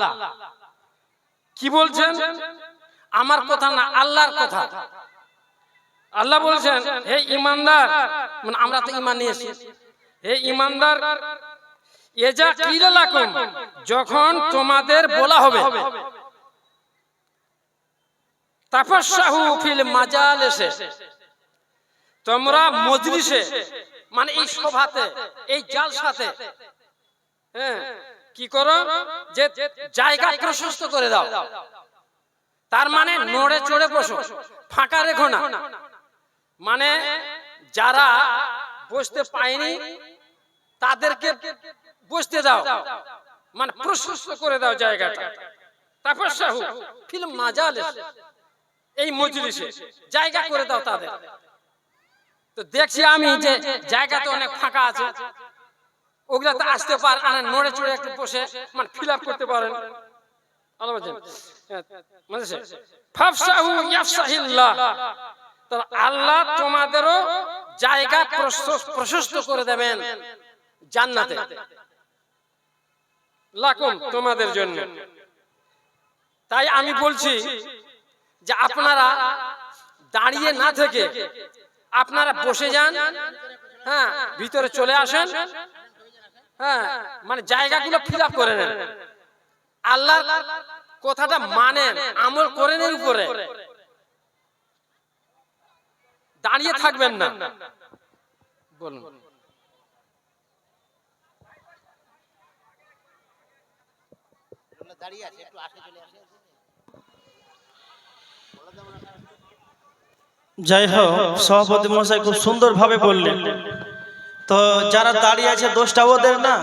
কি বলছেন? আমার কথা না, আল্লাহর কথা। আল্লাহ বলছেন, হে ঈমানদার, মানে আমরা তো ঈমান নিয়ে এসেছি, হে ঈমানদার, ইজা কিলা লাকুম, যখন তোমাদের বলা হবে, তাফাসসাহু ফিল মাজালিসি, তোমরা মজলিসে, মানে এই সভাতে, এই জালসাতে, হ্যাঁ, কি করো, যে জায়গা প্রশস্ত করে দাও। তার মানে নড়ে চড়ে বসো, ফাঁকা রেখো না। মানে যারা বসতে পায়নি তাদেরকে বসতে দাও, মানে প্রশস্ত করে দাও জায়গাটা। তাফাসসাহু ফিল মাজালিসি, এই মজলিসে জায়গা করে দাও তাদের। তো দেখছি আমি যে জায়গাতে অনেক ফাঁকা আছে, ওগুলাতে আসতে পারেন, আর নড়ে চড়ে একটু বসে মানে ফিল আপ করতে পারেন। আল্লাহ বলেন, ফাফসাহু ইয়াফসাহিল্লাহ, তো আল্লাহ তোমাদেরও জায়গা প্রশস্ত করে দেবেন জান্নাতে, লাকুম, তোমাদের জন্য। তাই আমি বলছি যে আপনারা দাঁড়িয়ে না থেকে আপনারা বসে যান, হ্যাঁ, ভিতরে চলে আসেন, হ্যাঁ, মানে জায়গাগুলো ফিল আপ করে নেন, আল্লাহর কথাটা মানেন, আমল করেন এর উপরে, দাঁড়িয়ে থাকবেন না। বলুন। দাঁড়িয়ে আছে, একটু আসে চলে আসে। যাই হোক, সভাপতি মশাই খুব সুন্দর ভাবে বললেন। তো যারা দাঁড়িয়ে আছে দোষটা ওদের না,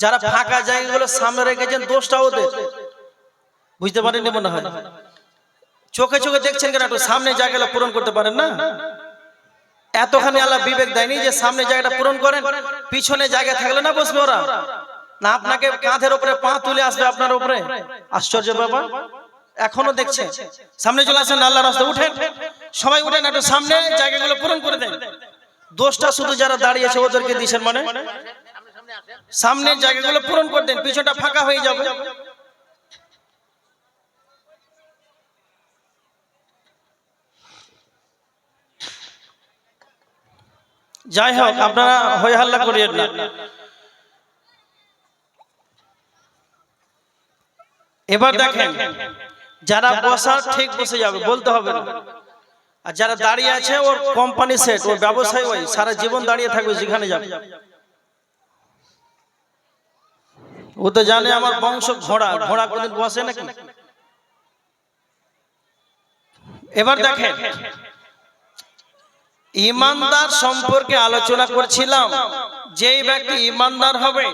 যারা ফাঁকা জায়গাগুলো সামনে রেখেছেন দোষটা ওদের। বুঝতে পারেননি মনে হয়? চোখে চোখে দেখছেন কেন? একটু সামনে জায়গাটা পূরণ করতে পারেন না? এতখানি আল্লাহ বিবেক দেয়নি যে সামনে জায়গাটা পূরণ করেন, পিছনে জায়গা থাকলে না বসবে ওরা, না আপনাকে কাঁধের উপরে পা তুলে আসবে আপনার উপরে। আশ্চর্য বাবা, এখনো দেখছেন। সামনে চলে আসেন, আল্লাহর রাস্তায় উঠেন, সবাই উঠেন, একটু সামনে জায়গাগুলো পূরণ করে দেন। দোষটা শুধু যারা দাঁড়িয়েছে ওদেরকে দিয়েছেন, মানে সামনের জায়গাগুলো পূরণ করে দেন, পিছনটা ফাঁকা হয়ে যাবে। যাই হোক, আপনারা হই হাল্লা করিয়েন না। এবার দেখেন, যারা বসার ঠিক বসে যাবে, বলতে হবে না। আর যারা দাঁড়িয়ে আছে ওর কোম্পানি সেট, ওর ব্যবসায় ওই সারা জীবন দাঁড়িয়ে থাকবে যেখানে যাবে। ও তো জানে আমার বংশ ঘোড়া, ঘোড়া কোনদিন বসে নাকি। এবার দেখেন ইমানদার সম্পর্কে আলোচনা করছিলাম। যেই ব্যক্তি ইমানদার হবে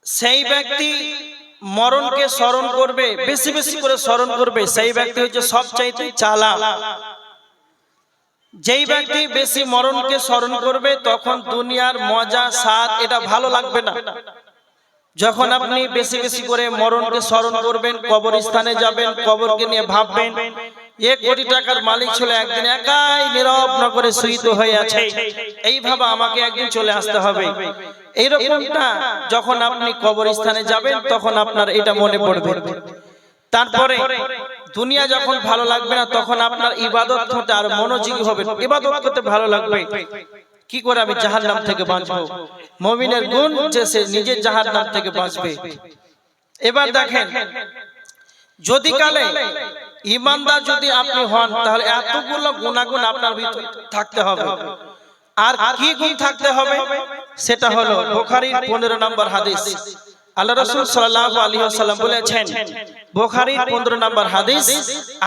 সেই ব্যক্তি মরণকে স্মরণ করবে, বেশি বেশি করে স্মরণ করবে, সেই ব্যক্তি হচ্ছে সবচাইতে চালাক। যেই ব্যক্তি বেশি মরণকে স্মরণ করবে তখন দুনিয়ার মজা স্বাদ এটা ভালো লাগবে না। যখন আপনি বেশি বেশি করে মরণকে স্মরণ করবেন, কবরস্থানে যাবেন, কবরকে নিয়ে ভাববেন 1 কোটি টাকার মালিক ছিল, একদিন একাই নীরব নগরে শুইতে হয়ে আছে, এইভাবে আমাকে একদিন চলে আসতে হবে। এইরকমটা যখন আপনি কবরস্থানে যাবেন তখন আপনার এটা মনে পড়বে। তারপরে দুনিয়া যখন ভালো লাগবে না তখন আপনার ইবাদত করতে আর মনোযোগী হবে, ইবাদত করতে ভালো লাগবে। কি করে আমি জাহান্নাম থেকে বাঁচবো? মুমিনের গুণ যে সে নিজে জাহান্নাম থেকে বাঁচবে। এবার দেখেন যদি কালে ইমানদার যদি আপনি হন তাহলে এতগুলো গুণাগুণ আপনার ভিতরে থাকতে হবে। আর কি গুণ থাকতে হবে সেটা হলো বুখারীর 15 নম্বর হাদিস। আল্লাহ রাসূল সাল্লাল্লাহু আলাইহি ওয়াসাল্লাম বলেছেন, বুখারীর 15 নম্বর হাদিস,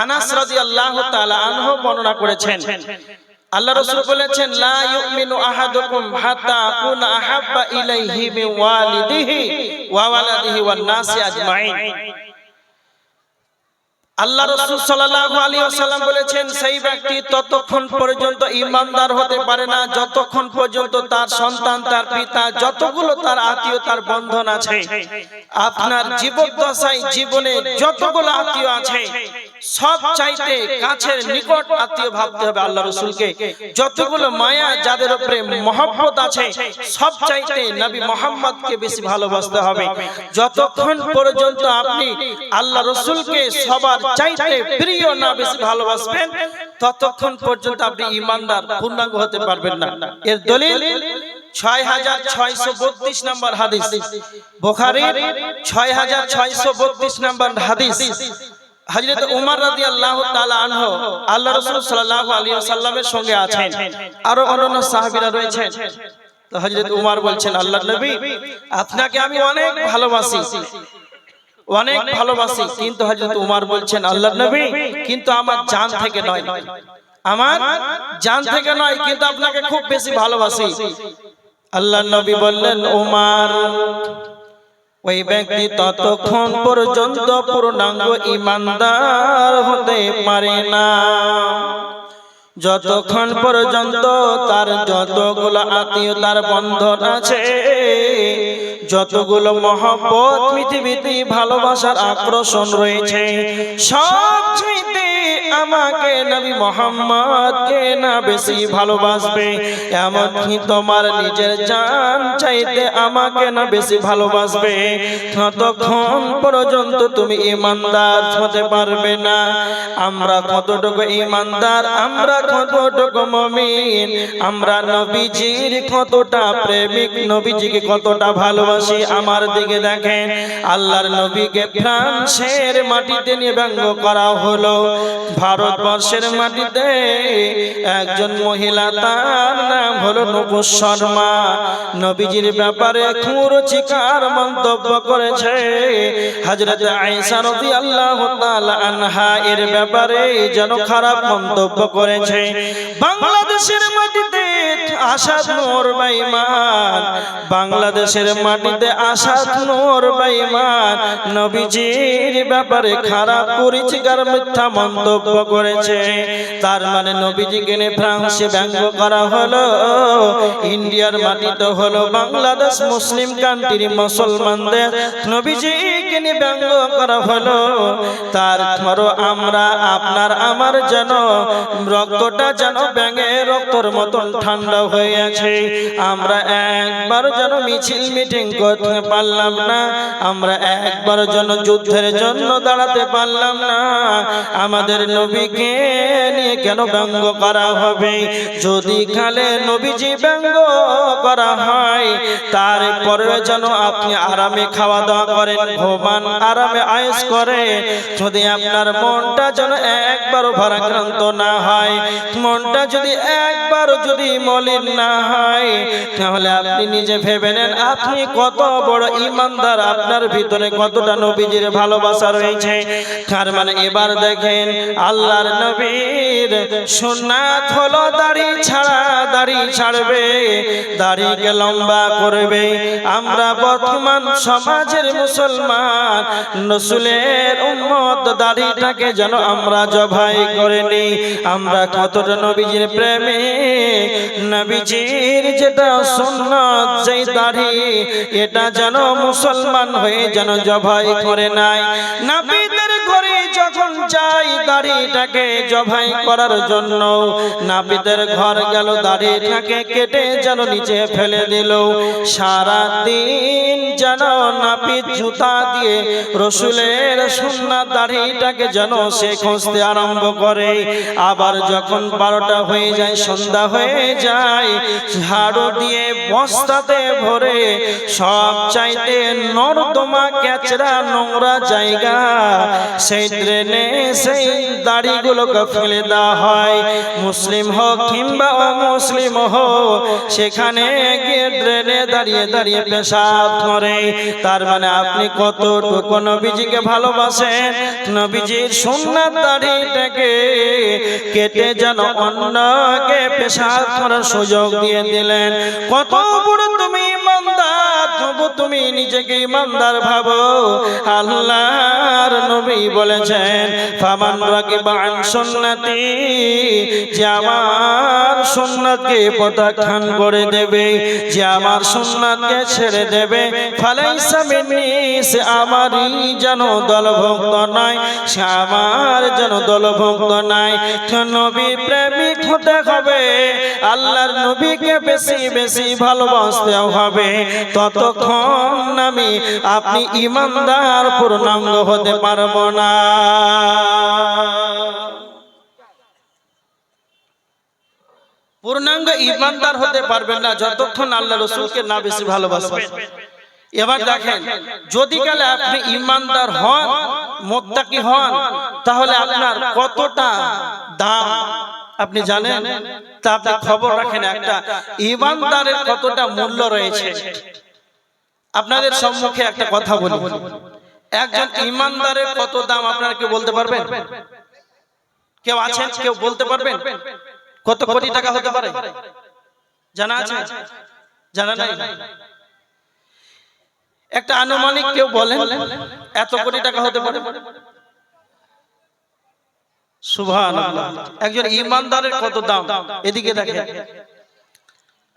আনাস রাদিয়াল্লাহু তাআলা আনহু বর্ণনা করেছেন। আল্লাহ রাসূল বলেছেন, লা ইউমিনু আহাদুকুম হাত্তা আকুনা আহাব্বা ইলাইহি মিন ওয়ালিদিহি ওয়া ওয়ালাদিহি ওয়ান নাসি আজমাইন। আল্লাহ রাসূল সাল্লাল্লাহু আলাইহি ওয়াসাল্লাম বলেছেন, সেই ব্যক্তি ততক্ষণ পর্যন্ত ঈমানদার হতে পারে না যতক্ষণ পর্যন্ত তার সন্তান, তার পিতা, যতগুলো তার আত্মীয়, তার বন্ধন আছে, আপনার জীবদ্দশায় জীবনে যতগুলো আত্মীয় আছে সব চাইতে কাছের নিকট আত্মীয় ভাবতে হবে আল্লাহ রাসূলকে। যতগুলো মায়া যাদের উপরে মহব্বত আছে সব চাইতে নবী মুহাম্মদকে বেশি ভালোবাসতে হবে। যতক্ষণ পর্যন্ত আপনি আল্লাহ রাসূলকে সবার চাইতে প্রিয় না বেশি ভালোবাসবেন ততক্ষণ পর্যন্ত আপনি ঈমানদার পূর্ণাঙ্গ হতে পারবেন না। এর দলিল 6632 নম্বর হাদিস, বুখারীর 6632 নম্বর হাদিস। হযরত উমর রাদিয়াল্লাহু তাআলা আনহু আল্লাহ রাসূল সাল্লাল্লাহু আলাইহি ওয়াসাল্লামের সঙ্গে আছেন, আরো অন্যান্য সাহাবীরা রয়েছেন। তো হযরত উমর বলছেন, আল্লাহর নবী আপনাকে আমি অনেক ভালোবাসি, অনেক ভালোবাসি, কিন্তু হযরত উমর বলছেন, আল্লাহর নবী কিন্তু আমার জান থেকে নয়, আমার জান থেকে নয়, কিন্তু আপনাকে খুব বেশি ভালোবাসি। আল্লাহর নবী বললেন, উমর ওই ব্যক্তি ততক্ষণ পর্যন্ত পূর্ণাঙ্গ ঈমানদার হতে পারে না যতক্ষণ পর্যন্ত তার যতগুলো আত্মীয়তার বন্ধন আছে, যতগুলো মহব্বত, পৃথিবীতে ভালোবাসার আকর্ষণ রয়েছে, সব চাইতে আমাকে নবী মুহাম্মদকে না বেশি ভালোবাসবে, এমনকি তোমার নিজের জান চাইতে আমাকে না বেশি ভালোবাসবে, ততক্ষণ পর্যন্ত তুমি ঈমানদার হতে পারবে না। আমরা কতটুকু ঈমানদার, আমরা কতটুকু মুমিন, আমরা নবীজির কতটা প্রেমিক, নবীজিকে কতটা ভালোবাসি আমার দিকে দেখেন। আল্লাহর নবীকে ফ্রান্সের মাটিতে নিয়ে ব্যঙ্গ করা হলো, ভারতবর্ষের মাটিতে একজন মহিলা, তার নাম হলো নূপুর শর্মা, নবীজির ব্যাপারে কুরুচিকার মন্তব্য করেছে। হযরত আয়েশা রাদিয়াল্লাহু তাআলা আনহা এর ব্যাপারে যেন খারাপ মন্তব্য করেছে। বাংলাদেশের মাটিতে আসাদ নূর বেঈমান, বাংলাদেশের মাটিতে আসাদ নূর বেঈমান নবীজির ব্যাপারে খারাপ কুরুচিকার মিথ্যা মন্তব্য করেছে। তার মানে নবীজিকে নিয়ে ফ্রান্সে ব্যঙ্গ করা হলো, ইন্ডিয়ার মাটিতে হলো বাংলাদেশ মুসলিম কান্ট্রি, মুসলমানদের নবীজিকে নিয়ে ব্যঙ্গ করা হলো। তারপরও আমরা, আপনার আমার যেন রক্তটা যেন ব্যাঙের রক্তর মতন ঠান্ডা হয়ে আছে। আমরা একবার যেন মিছিল মিটিং করতে পারলাম না, আমরা একবার যেন যুদ্ধের জন্য দাঁড়াতে পারলাম না। আমাদের নবীকে নিয়ে কেন ব্যঙ্গ করা হবে? যদি খালে নবীজি ব্যঙ্গ করা হয়, তারপরে যেন আপনি আরামে খাওয়া দাওয়া করেন, ঘুমান, আরামে আয়েশ করে, যদি আপনার মনটা যেন একবারও ভারাক্রান্ত না হয়, মনটা যদি একবারও যদি মলিন না হয়, তাহলে আপনি নিজে ভেবে নেন আপনি কত বড় ঈমানদার, আপনার ভিতরে কতটা নবীজির ভালোবাসা রয়েছে। তার মানে এবার দেখেন আল্লাহর নবীর সুন্নাত হলো দাড়ি ছাড়বে, দাড়িকে লম্বা করবে। আমরা বর্তমান সমাজের মুসলমান রাসূলের উম্মত, দাড়িটাকে যেন আমরা জবাই করে নিই। আমরা কতটা নবীজির প্রেমে, নবীজির যেটা সুন্নাত যেই দাড়ি, এটা যেন মুসলমান হয়ে যেন জবাই করে নাই। নবীদের ঘরে যখন যাই দাড়িটাকে জবাই করার জন্য, নবীদের ঘর গেল, দাড়িটাকে কেটে যেন নিচে ফেলে দিল। সারা দিন যেন নবী জুতা দিয়ে রাসূলের সুন্নাত দাড়িটাকে যেন সে খুঁজতে আরম্ভ করে। আবার যখন 12টা হয়ে যায়, সন্ধ্যা হয়ে যায়, ঝাড়ু দিয়ে বস্তাতে ভরে সব চাইতে নর্দমা ক্যাচরা নোংরা জায়গা, সেই ড্রেনে সেই দাড়িগুলোকে ফেলে দেওয়া হয়। মুসলিম হোক কিংবা অমুসলিম হোক, সেখানে গিয়ে ড্রেনে দাঁড়িয়ে দাঁড়িয়ে পেশাব করে। তার মানে আপনি কতটুকু নবীজিকে ভালোবাসেন, নবীজির সুন্নাত দাড়িটাকে কেটে যেন অন্যকে পেশাব করার সুযোগ দিয়ে দিলেন। কত বড় তুমি ইমানদার, তবু তুমি নিজেকে ইমানদার ভাবো। আল্লাহর নবী বলেছেন, ফামান রাগিবা আন সুন্নতি, যে আমার সুন্নাতকে প্রত্যাখ্যান করে দেবে, যে আমার সুন্নাতকে ছেড়ে দেবে, ফালাইসা মিন্নি, সে আমারই যেন দলভুক্ত নয়, সে আমার যেন দলভুক্ত নাই। নবী প্রেমিক হতে হবে, আল্লাহর নবীকে বেশি বেশি ভালোবাসতে হবে, ততক্ষণ আমি আপনি ইমানদার পূর্ণাঙ্গ হতে পারবো না। পূর্ণাঙ্গ ইমানদার হতে পারবেন না যতক্ষণ আল্লাহ রাসূলকে না বেশি ভালোবাসবেন। এবার দেখেন, যদি কালে আপনি ইমানদার হন, মুত্তাকি হন, তাহলে আপনার কতটা দাম আপনি জানেন? তা আপনি খবর রাখেন, একটা ইমানদারের কতটা মূল্য রয়েছে। আপনাদের সম্মুখে একটা কথা বলি, একজন ইমানদারের কত দাম আপনারা কেউ বলতে পারবেন? কেউ আছেন, কেউ বলতে পারবেন? কত কোটি টাকা হতে পারে জানা আছে? জানা নাই? একটা আনুমানিক কেউ বলেন এত কোটি টাকা হতে পারে? সুবহানাল্লাহ। একজন ইমানদারের কত দাম, এদিকে দেখেন।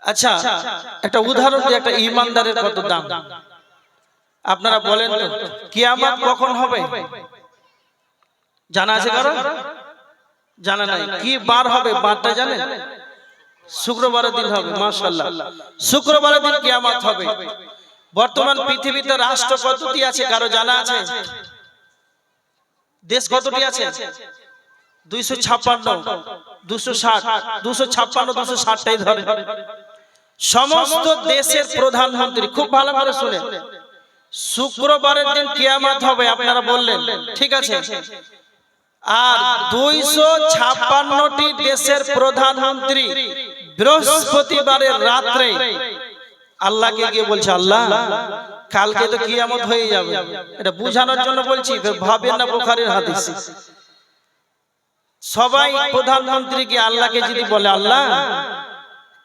আচ্ছা, একটা উদাহরণ দিয়ে, একটা ইমানদারের কত দাম আপনারা বলেন তো। কিয়ামত কখন হবে জানা আছে কারো? জানা নাই। কি বার হবে, বারটা জানেন? শুক্রবারের দিন হবে। মাশাআল্লাহ, শুক্রবারের দিন কিয়ামত হবে। বর্তমান পৃথিবীতে রাষ্ট্র কতটি আছে কারো জানা আছে? দেশ কতটি আছে? 256, 260, 256, 260টাই ধরে। সমস্ত দেশের প্রধানমন্ত্রী, খুব ভালো করে শুনে, শুক্রবারের দিন কিয়ামত হবে আপনারা বললেন, ঠিক আছে। আর 256টি দেশের প্রধানমন্ত্রী বৃহস্পতিবারের রাত্রে আল্লাহকে গিয়ে বলছে, আল্লাহ কালকে তো কিয়ামত হয়ে যাবে। এটা বুঝানোর জন্য বলছি, ভাবেন না বুখারীর হাদিস। সবাই প্রধানমন্ত্রী গিয়ে আল্লাহকে যদি বলে, আল্লাহ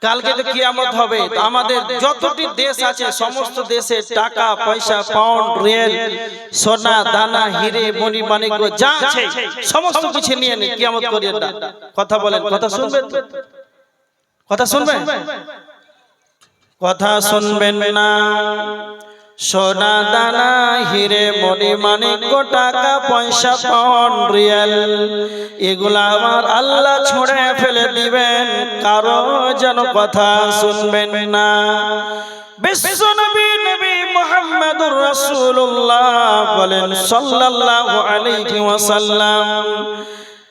কালকে তো কিয়ামত হবে, তো আমাদের যতটি দেশ আছে সমস্ত দেশে টাকা পয়সা, পাউন্ড, রিয়েল, সোনা দানা, হিরে মণি মাণিক্য যা আছে সমস্ত কিছু নিয়ে নে, কিয়ামত করিয়ে না। কথা বলেন, কথা শুনবেন? কথা শুনবেন? কথা শুনবেন না? সোনা দানা, হিরে মণি মাণিক্য, টাকা পয়সা, পাউন্ড, রিয়াল, এগুলা আমার আল্লাহ ছুঁড়ে ফেলে দিবেন, কারো যেন কথা শুনবেন না। বিশ্ব নবী নবী মুহাম্মদুর রাসূলুল্লাহ বলেন সাল্লাল্লাহু আলাইহি ওয়াসাল্লাম,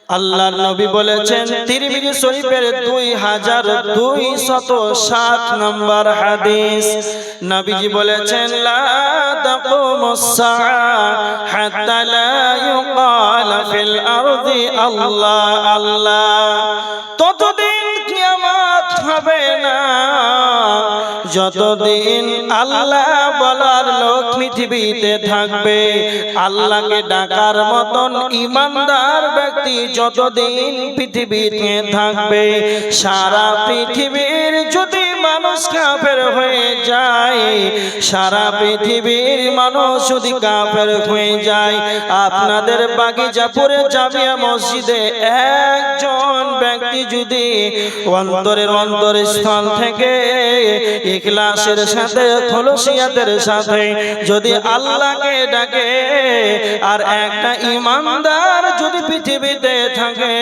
আল্লাহর নবী বলেছেন তিরমিজি শরীফের 2207 নম্বর হাদিস, নবীজি বলেছেন লা তাকুমুস সাআ হাত্তা লা ইউকাল ফিল আরদি আল্লাহ আল্লাহ। ততদিন কিয়ামত হবে না যতদিন আল্লাহ বলার লোক পৃথিবীতে থাকবে। আল্লাহকে ডাকার মতন ঈমানদার ব্যক্তি যতদিন পৃথিবীতে থাকবে, সারা পৃথিবীর যদি মানুষ কাফের হয়ে যায়, সারা পৃথিবীর মানুষ যদি কাফের হয়ে যায়, আপনাদের বাগিচাপুরে জামিয়া মসজিদে একজন ব্যক্তি যদি অন্তরের অন্তরস্থল থেকে ইখলাসের সাথে খলুসিয়াতের সাথে যদি আল্লাহকে ডাকে, আর একটা ঈমানদার যদি পৃথিবীতে থাকে,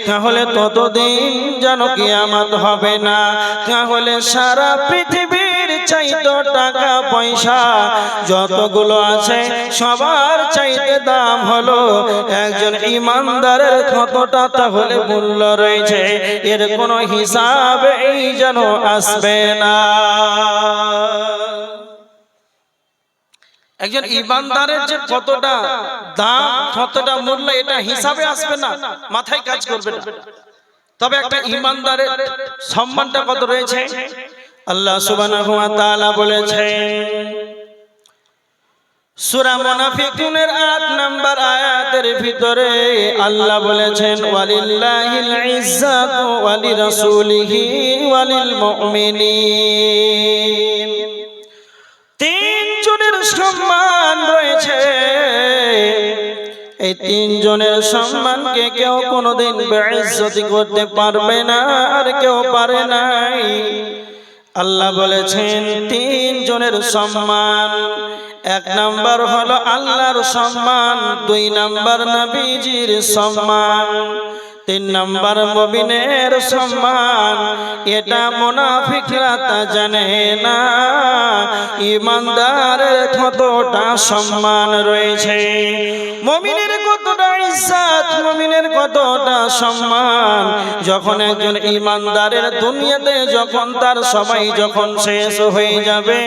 তাহলে ততদিন যেন কিয়ামত হবে না। তাহলে সারা পৃথিবীর চাইতে টাকা পয়সা যতগুলো আছে সবার চাইতে দাম হলো একজন ঈমানদারের কতটা তাহলে মূল্য রয়েছে, এর কোনো হিসাব এই যেন আসবে না। একজন ঈমানদারের যে কতটা দাম কতটা মূল্য এটা হিসাবে আসবে না, মাথায় কাজ করবে না। তবে একটা ঈমানদারের সম্মানটা কত রয়েছে আল্লাহ সুবহানাহু ওয়া তাআলা বলেছেন সূরা মুনাফিকুনের 8 নম্বর আয়াতের ভিতরে আল্লাহ বলেছেন ওয়ালিল্লাহিল ইজ্জাতু ওয়ালিরাসূলিহি ওয়ালিল মুমিনিন। তিনজনের সম্মান রয়েছে, এই তিনজনের সম্মানকে কেউ কোনোদিন বেইজ্জতি করতে পারবে না, আর কেউ পারে নাই। আল্লাহ বলেছেন তিনজনের সম্মান, এক নাম্বার হলো আল্লাহর সম্মান, দুই নাম্বার নবীজির সম্মান, তিন নাম্বার মুমিনের সম্মান। এটা মুনাফিকরা তা জানে না ঈমানদারের কতটা সম্মান রয়েছে, মুমিনের কতটা ইজ্জত, মুমিনের কতটা সম্মান। যখন একজন ঈমানদারের দুনিয়াতে যখন তার সময় যখন শেষ হয়ে যাবে,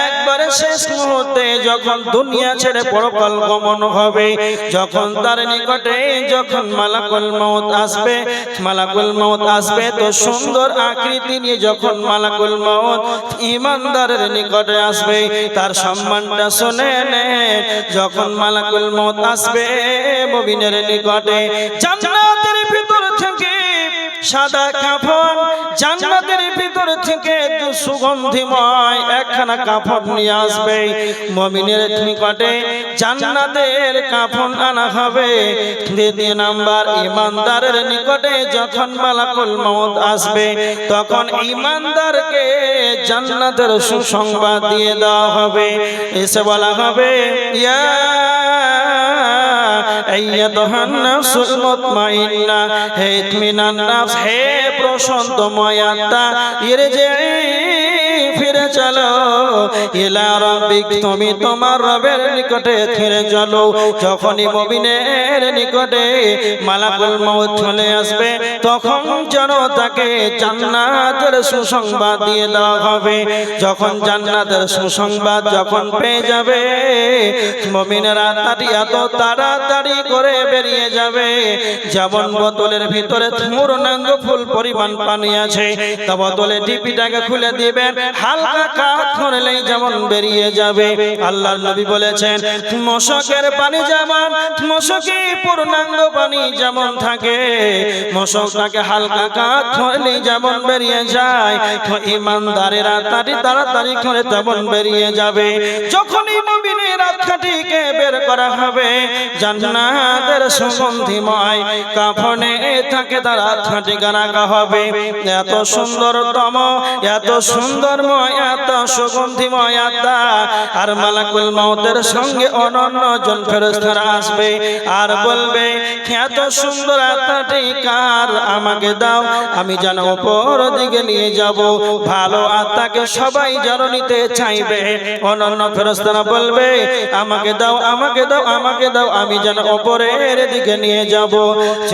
একবারে শেষ মুহূর্তে যখন দুনিয়া ছেড়ে পরকাল গমন হবে, যখন তার নিকটে যখন মালাকুল মউত আসবে, মালাকুল মউত আসবে তো সুন্দর আকৃতি নিয়ে যখন মালাকুল মউত ঈমানদারের নিকটে আসবে, তার সম্মানটা শুনে নেন। যখন মালাকুল মউত আসবে মুমিনের নিকটে, জান্নাতের ভিতর থেকে সাদা কাফন, জান্নাতের ভিতর থেকে সুগন্ধিময় একখানা কাফন নিয়ে আসবে মুমিনের নিকটে, জান্নাতের কাফন আনা হবে। দ্বিতীয় নাম্বার ঈমানদারের নিকটে যখন মালাকুল মউত আসবে, তখন ঈমানদারকে জান্নাতের সুসংবাদ দিয়ে দেওয়া হবে। এসে বলা হবে ইয়া আইয়াতুহান নাফসুল মুতমাইন্না, হে ইতমিনান নাফস, হে প্রশান্তময় আত্মা, ইরজিই, ফিরে চলো, ইলা রাব্বিক, তুমি তোমার রবের নিকটে ফিরে চলো। যখনই মুমিনের নিকটে মালাকুল মউত চলে আসবে, তখন যেন তাকে জান্নাতের সুসংবাদ দিয়ে দেওয়া হবে। যখন জান্নাতের সুসংবাদ যখন পেয়ে যাবে, মুমিনেরা এত তাড়াতাড়ি করে বেরিয়ে যাবে, যেমন বোতলের ভিতরে পূর্ণাঙ্গ ফুল পরিমাণ পানি আছে, তা বোতলে টিপিটাকে খুলে দিবেন, হালকা কাত করলেই যেমন বেরিয়ে যাবে। আল্লাহর নবী বলেছেন মশকের পানি যেমন, মশকে পূর্ণাঙ্গ পানি যেমন থাকে, মশকটাকে হালকা কাত করলেই যেমন বেরিয়ে যায়, তো ঈমানদারেরা তাড়াতাড়ি করে তেমন বেরিয়ে যাবে। যখনই মুমিনের আত্মাটিকে বের করা হবে, জান্নাতের সুগন্ধিময় কাফনে তাকে তার আত্মাটিকে রাখা হবে। এত সুন্দরতম, এত সুন্দরময়, এত সুগন্ধিময় আত্মা, আর মালাকুল মউতের সঙ্গে অনন্য জন ফেরেশতারা আসবে আর বলবে এত সুন্দর আত্মাটি কার, আমাকে দাও, আমি যেন উপর দিকে নিয়ে যাব। ভালো আত্মাকে সবাই যেন নিতে চাইবে। অনন্য ফেরেশতারা বলবে আমার আমাকে দাও, আমাকে দাও, আমাকে দাও, আমি যেন উপরের দিকে নিয়ে যাব।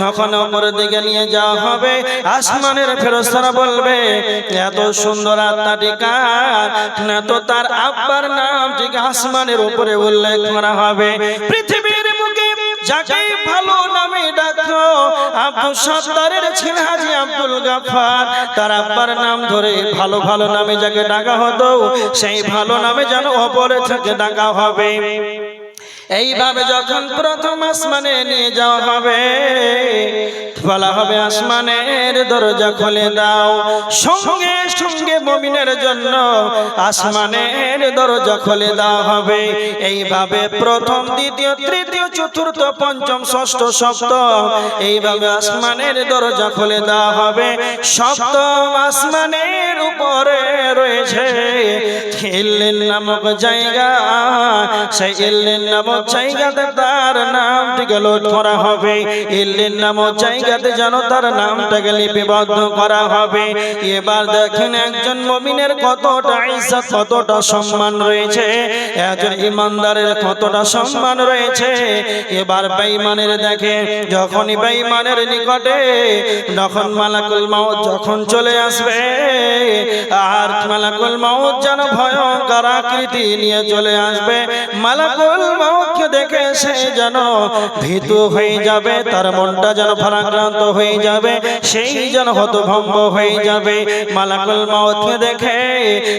যখন উপরের দিকে নিয়ে যাওয়া হবে, আসমানের ফেরেশতারা বলবে এত সুন্দর আত্মাটি কার, না তো তার আব্বার নামটিকে আসমানের উপরে উল্লেখ করা হবে। পৃথিবীর মুখে যাকে ভালো নামে ডাকতো, আব্দুল সত্তারের ছেলে হাজী আব্দুল গাফফার, তার আব্বার নাম ধরে ভালো ভালো নামে যাকে ডাকা হতো, সেই ভালো নামে যেন উপরে থেকে ডাকা হবে। এইভাবে যখন প্রথম আসমানে নিয়ে যাওয়া হবে, বলা হবে আসমানের দরজা খুলে দাও। সঙ্গে সঙ্গে মুমিনের জন্য আসমানের দরজা খুলে দেওয়া হবে। এইভাবে প্রথম, দ্বিতীয়, তৃতীয়, চতুর্থ, পঞ্চম, ষষ্ঠ, সপ্তম, এইভাবে আসমানের দরজা খুলে দেওয়া হবে। সপ্তম আসমানের উপরে রয়েছে ইল্লিন নামক জায়গা। সেই ইল্লিন নামক জায়গাতে তার নামটিকে লোড করা হবে। ইল্লিন নামক জায়গাতে যেন তার নামটাকে লিপিবদ্ধ করা হবে। এবার দেখেন একজন মুমিনের কতটা ইজ্জত, কতটা সম্মান রয়েছে, একজন ইমানদারের কতটা সম্মান রয়েছে। এবার বেঈমানের দেখে, যখনই বেঈমানের নিকটে যখন মালাকুল মাউত যখন চলে আসবে, আর মালাকুল মাউত যেন ভয়ঙ্কর আকৃতি নিয়ে চলে আসবে, মালাকুল মাউতকে দেখে সে যেন ভীতু হয়ে যাবে, তার মনটা যেন ভারাক্রান্ত হয়ে যাবে, সেই যেন হতভম্ব হয়ে যাবে। মালাকুল মাউতকে দেখে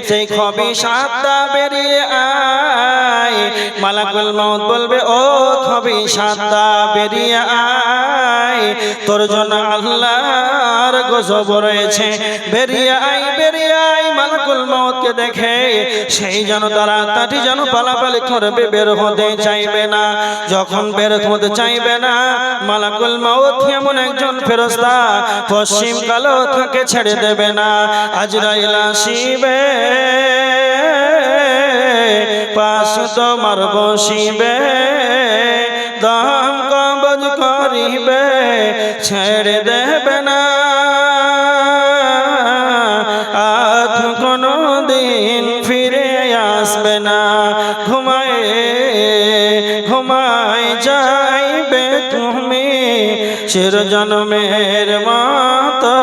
সেই খবিশ আত্মা বেরিয়ে আয়। মালাকুল মাউত বলবে ও খবিশ আত্মা বেরিয়ে আয়, তোর জন্য আল্লাহর গজব রয়েছে, বেরিয়ে আয়, বেরিয়ে আয়। মালাকুল মাউতকে দেখে সেই যেন তার আত্মাটি যেন পালাপালি করবে, বের হতে চাইবে না। যখন বের হতে চাইবে না, মালাকুল মাউত এমন একজন ফেরেশতা পশ্চিম কালো তাকে ছেড়ে দেবে না। আজরাইল আসিবে, পাশ তোমার বসিবে, দাম কবজ করিবে, ছেড়ে দেবে না। আজ কোনো দিন ফিরে আসবে না। ঘুমায় ঘুমায় যাইবে তুমি চির জন্মের মতো,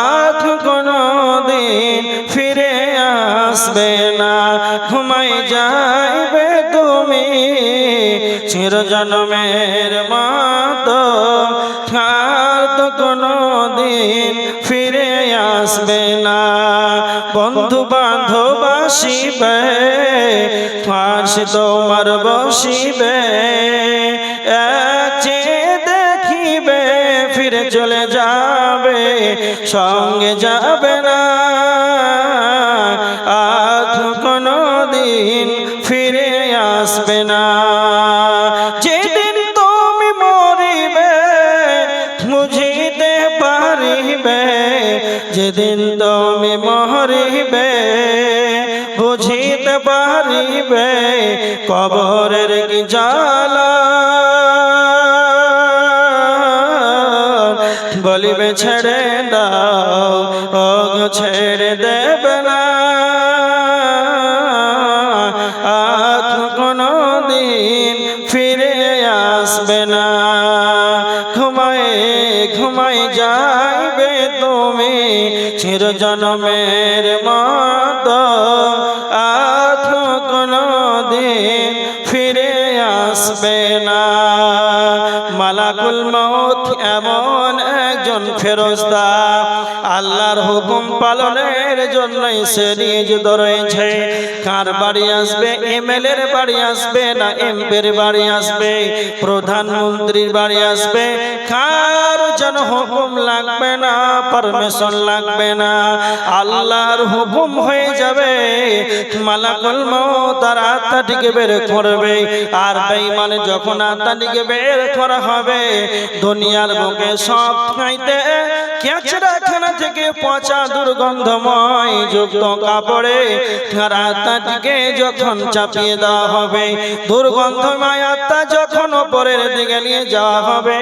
আজ কোনো দিন ফিরে আসবে না। ঘুমায় যাইবে তুমি চির জন্মের মতো, আর তো কোনো দিন ফিরে আসবে না। বন্ধু বান্ধব আসিবে, ফাঁস তোমার বসিবে, এক চেয়ে দেখিবে ফিরে চলে যাবে, সঙ্গে যাবে না। আজ কোনো দিন ফিরে আসবে না। যেদিন তুমি মরিবে বুঝিতে পারিবে, যেদিন তুমি মরিবে বুঝিতে পারিবে, কবরের কি জ্বালা। বলিবে ছেড়ে দাও, ও গো ছেড়ে দেবে না। আজ কোনো দিন ফিরে আসবে না। ঘুমায় ঘুমায় যাইবে তুমি চির জন্মের মতো, আজ কোনো দিন ফিরে আসবে না। মালাকুল মাউত এমন একজন ফেরেশতা, আল্লাহর হুকুম পালনের জন্যই সে নিয়োজিত রয়েছে। কার বাড়ি আসবে? এমএলএর বাড়ি আসবে না এমপির বাড়ি আসবে, প্রধানমন্ত্রীর বাড়ি আসবে, কার যেন হুকুম লাগবে না, পারমিশন লাগবে না, আল্লাহর হুকুম হয়ে যাবে। মালাকুল মাউত তার আত্মাটিকে বের করবে। আর বেঈমান যখন আত্মাটিকে বের করা হবে, দুনিয়ার বুকে সব খাইতে কেচড়াখানা থেকে পচা দুর্গন্ধময় যুক্ত কাপড়ে তার আত্মাটিকে যখন চাপিয়ে দেওয়া হবে, দুর্গন্ধময় আত্মা যখন উপরের দিকে নিয়ে যাওয়া হবে,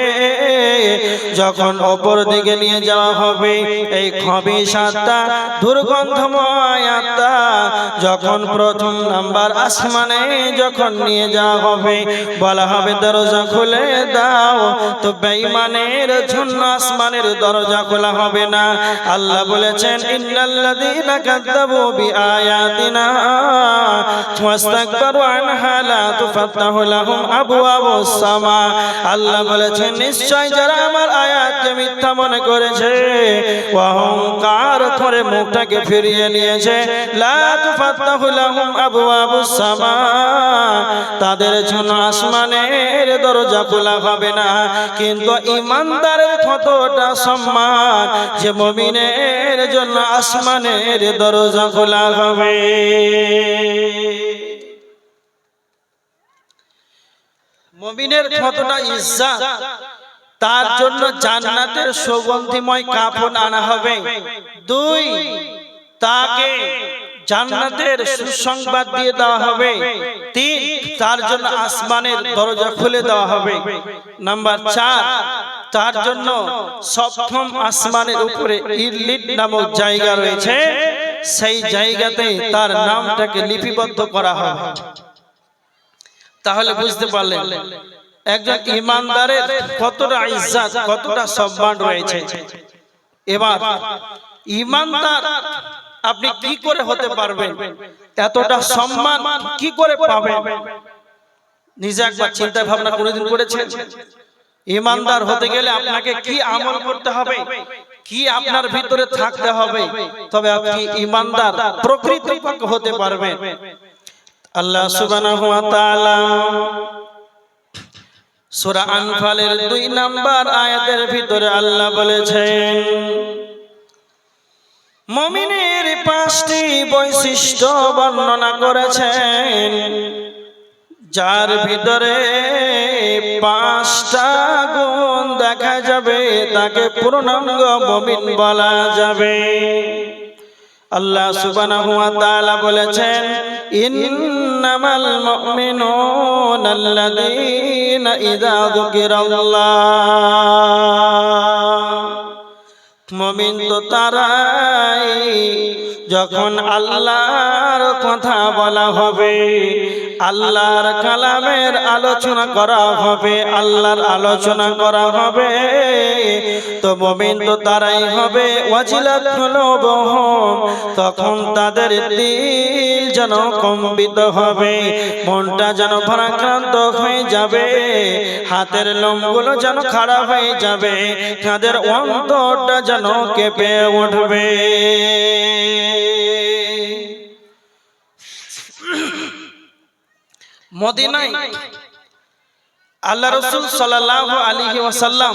যখন অপর দিকে নিয়ে যাওয়া হবে এই খবিশ আত্মা দুর্গন্ধময় আত্মা যখন প্রথম নাম্বার আসমানে যখন নিয়ে যাওয়া হবে বলা হবে দরজা খুলে দাও তো বেঈমানের জন্য আসমানের দরজা খোলা হবে না আল্লাহ বলেছেন ইন্নাল্লাযীনা কাযযাবু বিআয়াতিনা ওয়াস্তাকবারু আনহা লা তুফাত্তাহু লাহুম আবওয়াবুস সামা আল্লাহ বলেছেন নিশ্চয় যারা আমার আয়াতকে মিথ্যা মনে করেছে অহংকার করে মুখটাকে ফিরিয়ে নিয়েছে লা তুফাত্তাহু লাহুম আবওয়াবুস সামা তাদের জন্য আসমানের দরজা খোলা হবে না কিন্তু ঈমানদারের কতটা সম্মান যে মুমিনের জন্য আসমানের দরজা খোলা হবে মুমিনের কতটা ইজ্জত তার জন্য জান্নাতের সুগন্ধিময় কাফন আনা হবে দুই তাকে জান্নাতের সুসংবাদ দিয়ে দেওয়া হবে তিন তার জন্য আসমানের দরজা খুলে দেওয়া হবে নাম্বার 4 তার জন্য সপ্তম আসমানের উপরে ইরলিট নামক জায়গা রয়েছে সেই জায়গাতে তার নামটাকে লিপিবদ্ধ করা হবে তাহলে বুঝতে পারলেন একজন ঈমানদারের কতটা ইজ্জত কতটা সম্মান রয়েছে এবার ঈমানদার আপনি কি করে হতে পারবেন এতটা সম্মান কি করে পাবেন নিজে একবার চিন্তা ভাবনা কোনদিন করেছেন ঈমানদার হতে গেলে আপনাকে কি আমল করতে হবে কি আপনার ভিতরে থাকতে হবে তবে আপনি ঈমানদার প্রকৃতপক্ষে হতে পারবেন আল্লাহ সুবহানাহু ওয়া তাআলা সূরা আনফালের 2 নাম্বার আয়াতের ভিতরে আল্লাহ বলেছেন মুমিনের 5টি বৈশিষ্ট্য বর্ণনা করেছেন যার ভিতরে 5টা গুণ দেখা যাবে তাকে পূর্ণাঙ্গ মুমিন বলা যাবে আল্লাহ সুবহানাহু ওয়া তাআলা বলেছেন ইন্নামাল মুমিনুনা আল্লাযীনা ইযা যুকিরাল্লাহ মুমিন তো তারাই যখন আল্লাহর কথা বলা হবে আল্লাহর কালামের আলোচনা করা হবে আল্লাহর আলোচনা করা হবে তো মুমিন তো তারাই হবে ওয়াজিলাত কুলুবুহুম তখন তাদের দিল যেন কম্পিত হবে মনটা যেন ভারাক্রান্ত হয়ে যাবে হাতের লোমগুলো যেন খাড়া হয়ে যাবে তাদের অন্তরটা যেন কেঁপে উঠবে মদিনায় আল্লাহ রাসূল সাল্লাল্লাহু আলাইহি ওয়াসাল্লাম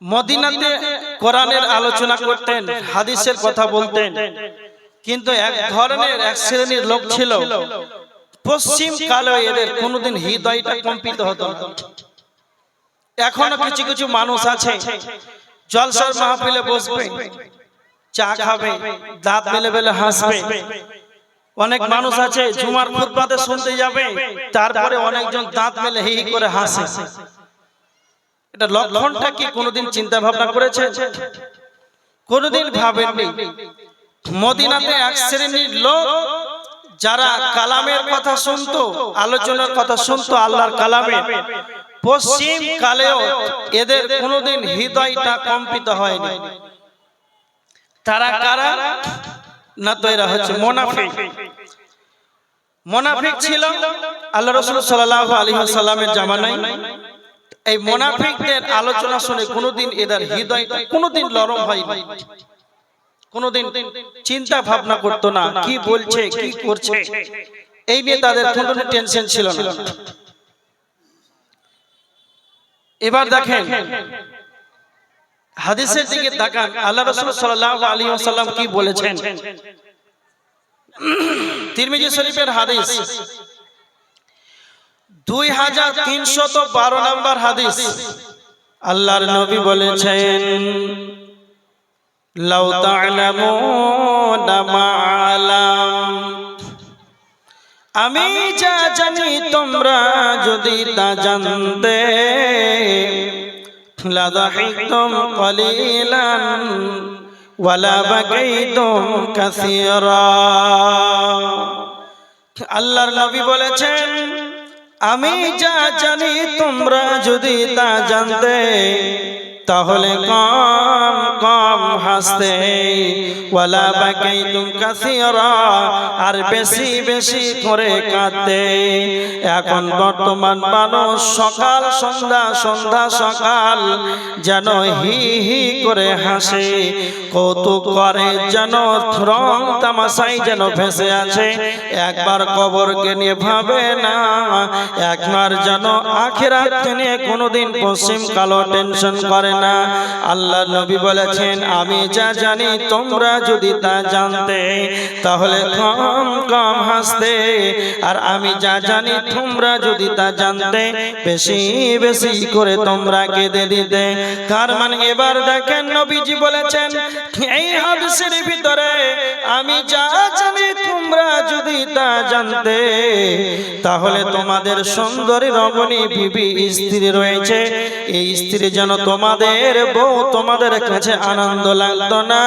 মদিনাতে কোরআনের আলোচনা করতেন হাদিসের কথা বলতেন কিন্তু এক ধরনের এক শ্রেণীর লোক ছিল পশ্চিম কালে এদের কোনোদিন হৃদয়টা কম্পিত হতো না এখনো কিছু কিছু মানুষ আছে জলসার মাহফিলে বসবে চা খাবে দাঁত মেলে মেলে হাসবে অনেক মানুষ আছে জুমার খুতবাতে শুনতে যাবে তারপরে অনেকজন দাঁত মেলে হি হি করে হাসে এটা লক্ষণটা কি কোনোদিন চিন্তা ভাবনা করেছেন কোনোদিন ভাবেননি মদিনাতে এক শ্রেণীর লোক যারা কালামের কথা শুনতো আলোচনার কথা শুনতো আল্লাহর কালামে পশ্চিম কালেও এদের কোনোদিন হৃদয়টা কম্পিত হয়নি তারা কারা না তো এরা হচ্ছে মুনাফিক মুনাফিক ছিল আল্লাহ রাসূল সাল্লাল্লাহু আলাইহি ওয়াসাল্লামের জামানায় এই মুনাফিকদের আলোচনা শুনে কোনোদিন এদের হৃদয়টা কোনোদিন নরম হয়নি কোনোদিন চিন্তা ভাবনা করতো না কি বলছে কি করছে এই নিয়ে তাদের কোনো টেনশন ছিল না এবার দেখেন হাদিসের দিকে তাকান আল্লাহ রাসূল সাল্লাল্লাহু আলাইহি ওয়াসাল্লাম কি বলেছেন তিরমিজি শরীফের হাদিস 2312 নম্বর হাদিস আল্লাহর নবী বলেছেন লাউ তা'লামুনা মা আলাম আমি যা জানি তোমরা যদি তা জানতে লাযাহিকতুম ক্বালিলান ওয়ালা বাকাইতুম কাসীরা। আল্লাহর নবী বলেছেন, আমি যা জানি তোমরা যদি তা জানতে তাহলে কম কম হাসতে, ওয়ালা বাকাইতুম কাসীরা, আর বেশি বেশি করে কাঁদতে। এখন বর্তমান মানুষ সকাল সন্ধ্যা সন্ধ্যা সকাল যেন হি হি করে হাসে, কৌতুক করে, যেন রং তামাশায় যেন ভেসে আছে। একবার কবরকে নিয়ে ভাবে না, একবার যেন আখিরাতকে নিয়ে কোনোদিন পশ্চিম কালো টেনশন করে না। আল্লাহ নবী বলেছেন, আমি যা জানি তোমরা যদি তা জানতে তাহলে কম কম হাসতে, আর আমি যা জানি তোমরা যদি তা জানতে বেশি বেশি করে তোমরা কেঁদে দিতে। তার মানে এবার দেখেন নবীজি বলেছেন এই হাদিসের ভিতরে, আমি যা জানি তোমরা যদি তা জানতে তাহলে তোমাদের সুন্দরী রমণী বিবি স্ত্রী রয়েছে, এই স্ত্রী যেন তোমাদের বউ তোমাদের কাছে আনন্দ লাগতো না,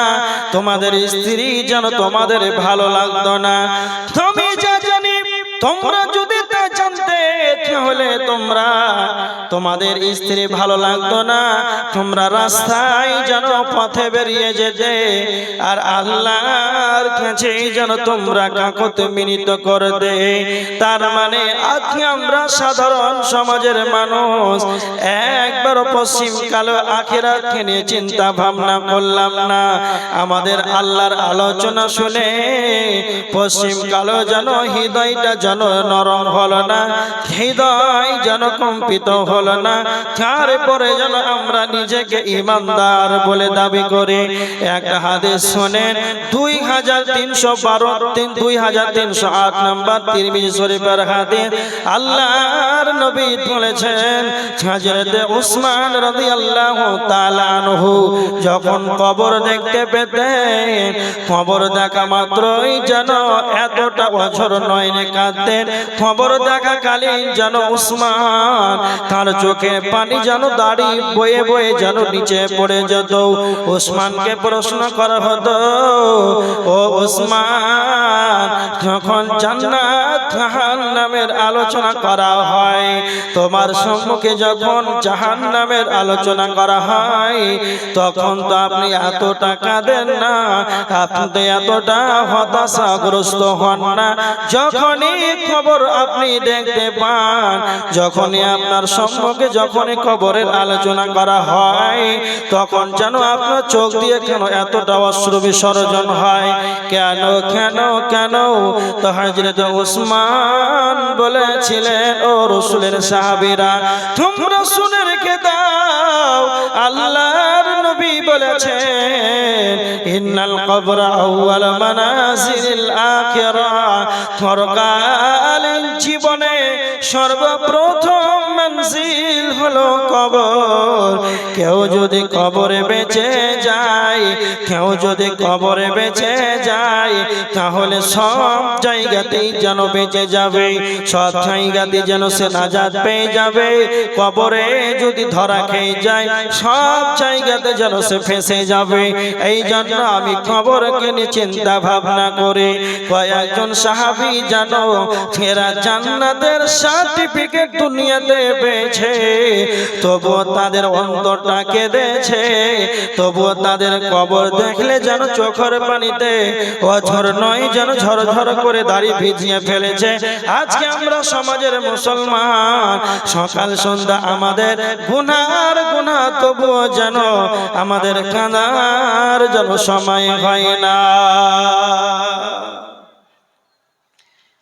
তোমাদের স্ত্রী যেন তোমাদের ভালো লাগতো না। তুমি যা জানি তোমরা যদি তা জানতে তাহলে তোমরা তোমাদের স্ত্রী ভালো লাগতো না, তোমরা রাস্তায় যেন পথে বেরিয়ে যেতে, আর আল্লাহর কাছে যেন তোমরা কাকুতি মিনতি করতে। তার মানে আজকে আমরা সাধারণ সমাজের মানুষ একবার পশ্চিম কালো আখিরাতকে নিয়ে চিন্তা ভাবনা করলাম না। আমাদের আল্লাহর আলোচনা শুনে পশ্চিম কালো যেন হৃদয়টা যেন নরম হলো না, হৃদয় যেন কম্পিত হলো না। তারপরে যেন আমরা নিজেকে ইমানদার বলে দাবি করি। একটা হাদিস শুনেন, 2308 নম্বর তিরমিজি শরীফের হাদিস। আল্লাহর নবী বলেছেন, হযরত উসমান রাদিয়াল্লাহু তাআলা আনহু যখন কবর দেখতে পেতেন, কবর দেখা মাত্রই যেন এতটা অঝর নয়নে কাঁদতেন। কবর দেখা কালীন যেন উসমান তার চোখে পানি যেন দাড়ি বয়ে বয়ে যেন নিচে পড়ে যেত। উসমানকে প্রশ্ন করা হতো, ও উসমান, যখন জান্নাত জাহান্নামের আলোচনা করা হয়, তোমার সম্মুখে যখন জাহান্নামের আলোচনা করা হয়, তখন তো আপনি এতটা কাঁদেন না, আপনি তো এতটা হতাশাগ্রস্ত হন না। যখনই খবর আপনি দেখতে পান, যখনই আপনার সম্মুখে যখনই কবরের আলোচনা করা হয়, তখন যেন আপনার চোখ দিয়ে কেন এতটা অশ্রু বিসর্জন হয়? কেন কেন কেন? তো হযরত উসমান বলেছিলেন, ও রাসূলের সাহাবীরা, তোমরা শুনে রেখে দাও, আল্লাহর নবী বলেছেন, ইন্নাল কবরা আউয়াল মানাজিলিল আখিরাহ, পরকালীন জীবনে সর্বপ্রথম মঞ্জিল হলো কবর। কেউ যদি কবরে বেঁচে যায়, কেউ যদি কবরে বেঁচে যায়, তাহলে সব জায়গাতেই যেন বেঁচে যাবে, সব জায়গাতেই যেন সে নাজাত পেয়ে যাবে। কবরে যদি ধরা খেয়ে যায়, সব জায়গাতে যেন সে ফেঁসে যাবে। এই জন্য আমি কবরকে নিয়ে চিন্তা ভাবনা করে কয়েকজন সাহাবী জানো এরা জান্নাতের সার্টিফিকেট দুনিয়াতে পেয়েছে, তবুও তাদের অন্তরটা কেঁদেছে, তবুও তাদের কবর দেখলে যেন চোখের পানিতে অঝর নয় যেন ঝরঝর করে দাড়ি ভিজিয়ে ফেলেছে। আজকে আমরা সমাজের মুসলমান, সকাল সন্ধ্যা আমাদের গুনার গুনাহ, তবুও যেন আমাদের কাঁদার যেন সময় হয় না।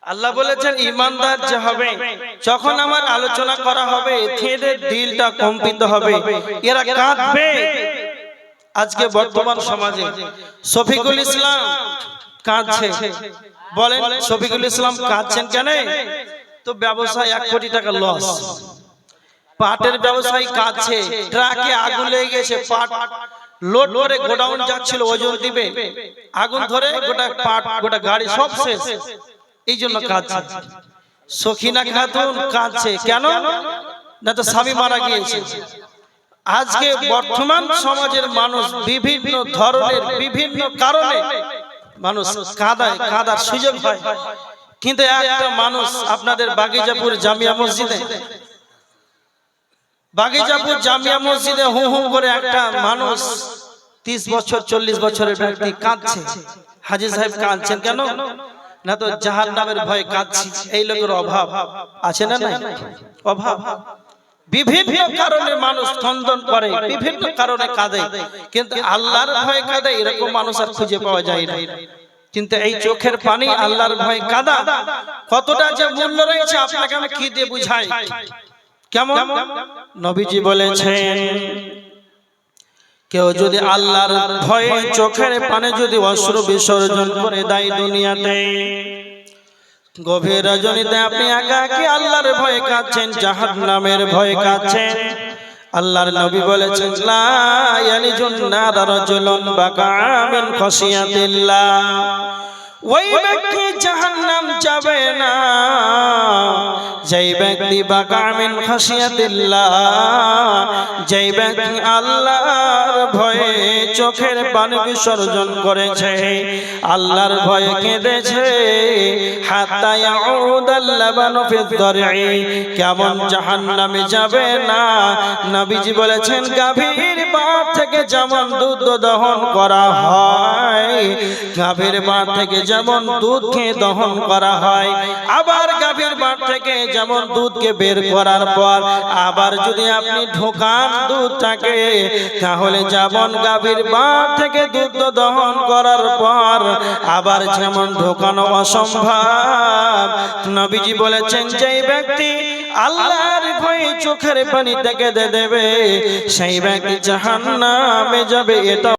আল্লাহ বলেছেন, ইমানদার যে হবে, যখন আমার আলোচনা করা হবে এদের দিলটা কম্পিত হবে, এরা কাঁদবে। আজকে বর্তমান সমাজে শফিকুল ইসলাম কাঁদছে, বলেন শফিকুল ইসলাম কাঁদছেন কেন? তো ব্যবসায় 1 কোটি টাকা লস, পাটের ব্যবসায়ী কাঁদছে, ট্রাকে আগুন লেগে গেছে, পাট লোড করে গোডাউন যাচ্ছিল ওজন দিবে, আগুন ধরে গোটা পাট গোটা গাড়ি সব শেষ, এই জন্য কাঁদছে। সখিনা খাতুন কাঁদছে কেন? না তো স্বামী মারা গিয়েছে, আজকে বর্তমান সমাজের মানুষ বিভিন্ন ধরনের বিভিন্ন কারণে মানুষ কাদার সুযোগ হয়, কিন্তু একটা মানুষ আপনাদের বাগিজাপুর জামিয়া মসজিদে হু হু করে একটা মানুষ 30 বছর 40 বছরের ব্যক্তি কাঁদছে। হাজী সাহেব কাঁদছেন কেন? না তো জাহান্নামের ভয়ে কাঁদছি। এই লোকের অভাব আছে না? নাই অভাব। বিভিন্ন কারণে মানুষ খন্দন করে, বিভিন্ন কারণে কাঁদে, কিন্তু আল্লাহর ভয়ে কাঁদে এরকম মানুষ আর খুঁজে পাওয়া যায় না। কিন্তু এই চোখের পানি আল্লাহর ভয়ে কাঁদা কতটা যে মূল্য রয়েছে আপনাকে আমি কি দিয়ে বুঝাই? কেমন? নবীজি বলেছেন, কেউ যদি আল্লাহর ভয়ে চোখের পানি যদি অশ্রু বিসর্জন করে দেয় দুনিয়াতে, গভীর রজনীতে আপনি একা একা আল্লাহর ভয়ে কাঁদছেন, জাহান্নামের ভয়ে কাঁদছেন, আল্লাহর নবী বলেছেন লা ইয়ালিজুন নার রাজুলুন বাকা মিন খাশিয়াতিল্লাহ, ওই ব্যক্তি জাহান্নাম যাবে না যেই ব্যক্তি বাকা মিন খাশিয়াতিল্লাহ, যেই ব্যক্তি আল্লাহর ভয়ে চোখের পানি বিসর্জন করেছে, আল্লাহর ভয়ে কেঁদেছে, হাত্তা ইয়াউদাল লাবানু ফিদ দার'i, কেমন জাহান্নামে যাবে না। নবীজি বলেছেন গাভীর বাট থেকে যেমন দুধ দহন করা হয়, গাভীর বাট থেকে যেমন দুধকে দহন করা হয়, আবার গাভীর বাট থেকে যেমন দুধকে বের করার পর আবার যদি আপনি ঢোকান দুধটাকে, তাহলে যেমন গাভীর বাট থেকে দুধ দহন করার পর আবার যেমন ঢোকানো অসম্ভব, নবীজি বলেছেন যেই ব্যক্তি আল্লাহর ভয়ে চোখের পানি থেকে দেবে সেই ব্যক্তি জাহান্নামে যাবে। এটা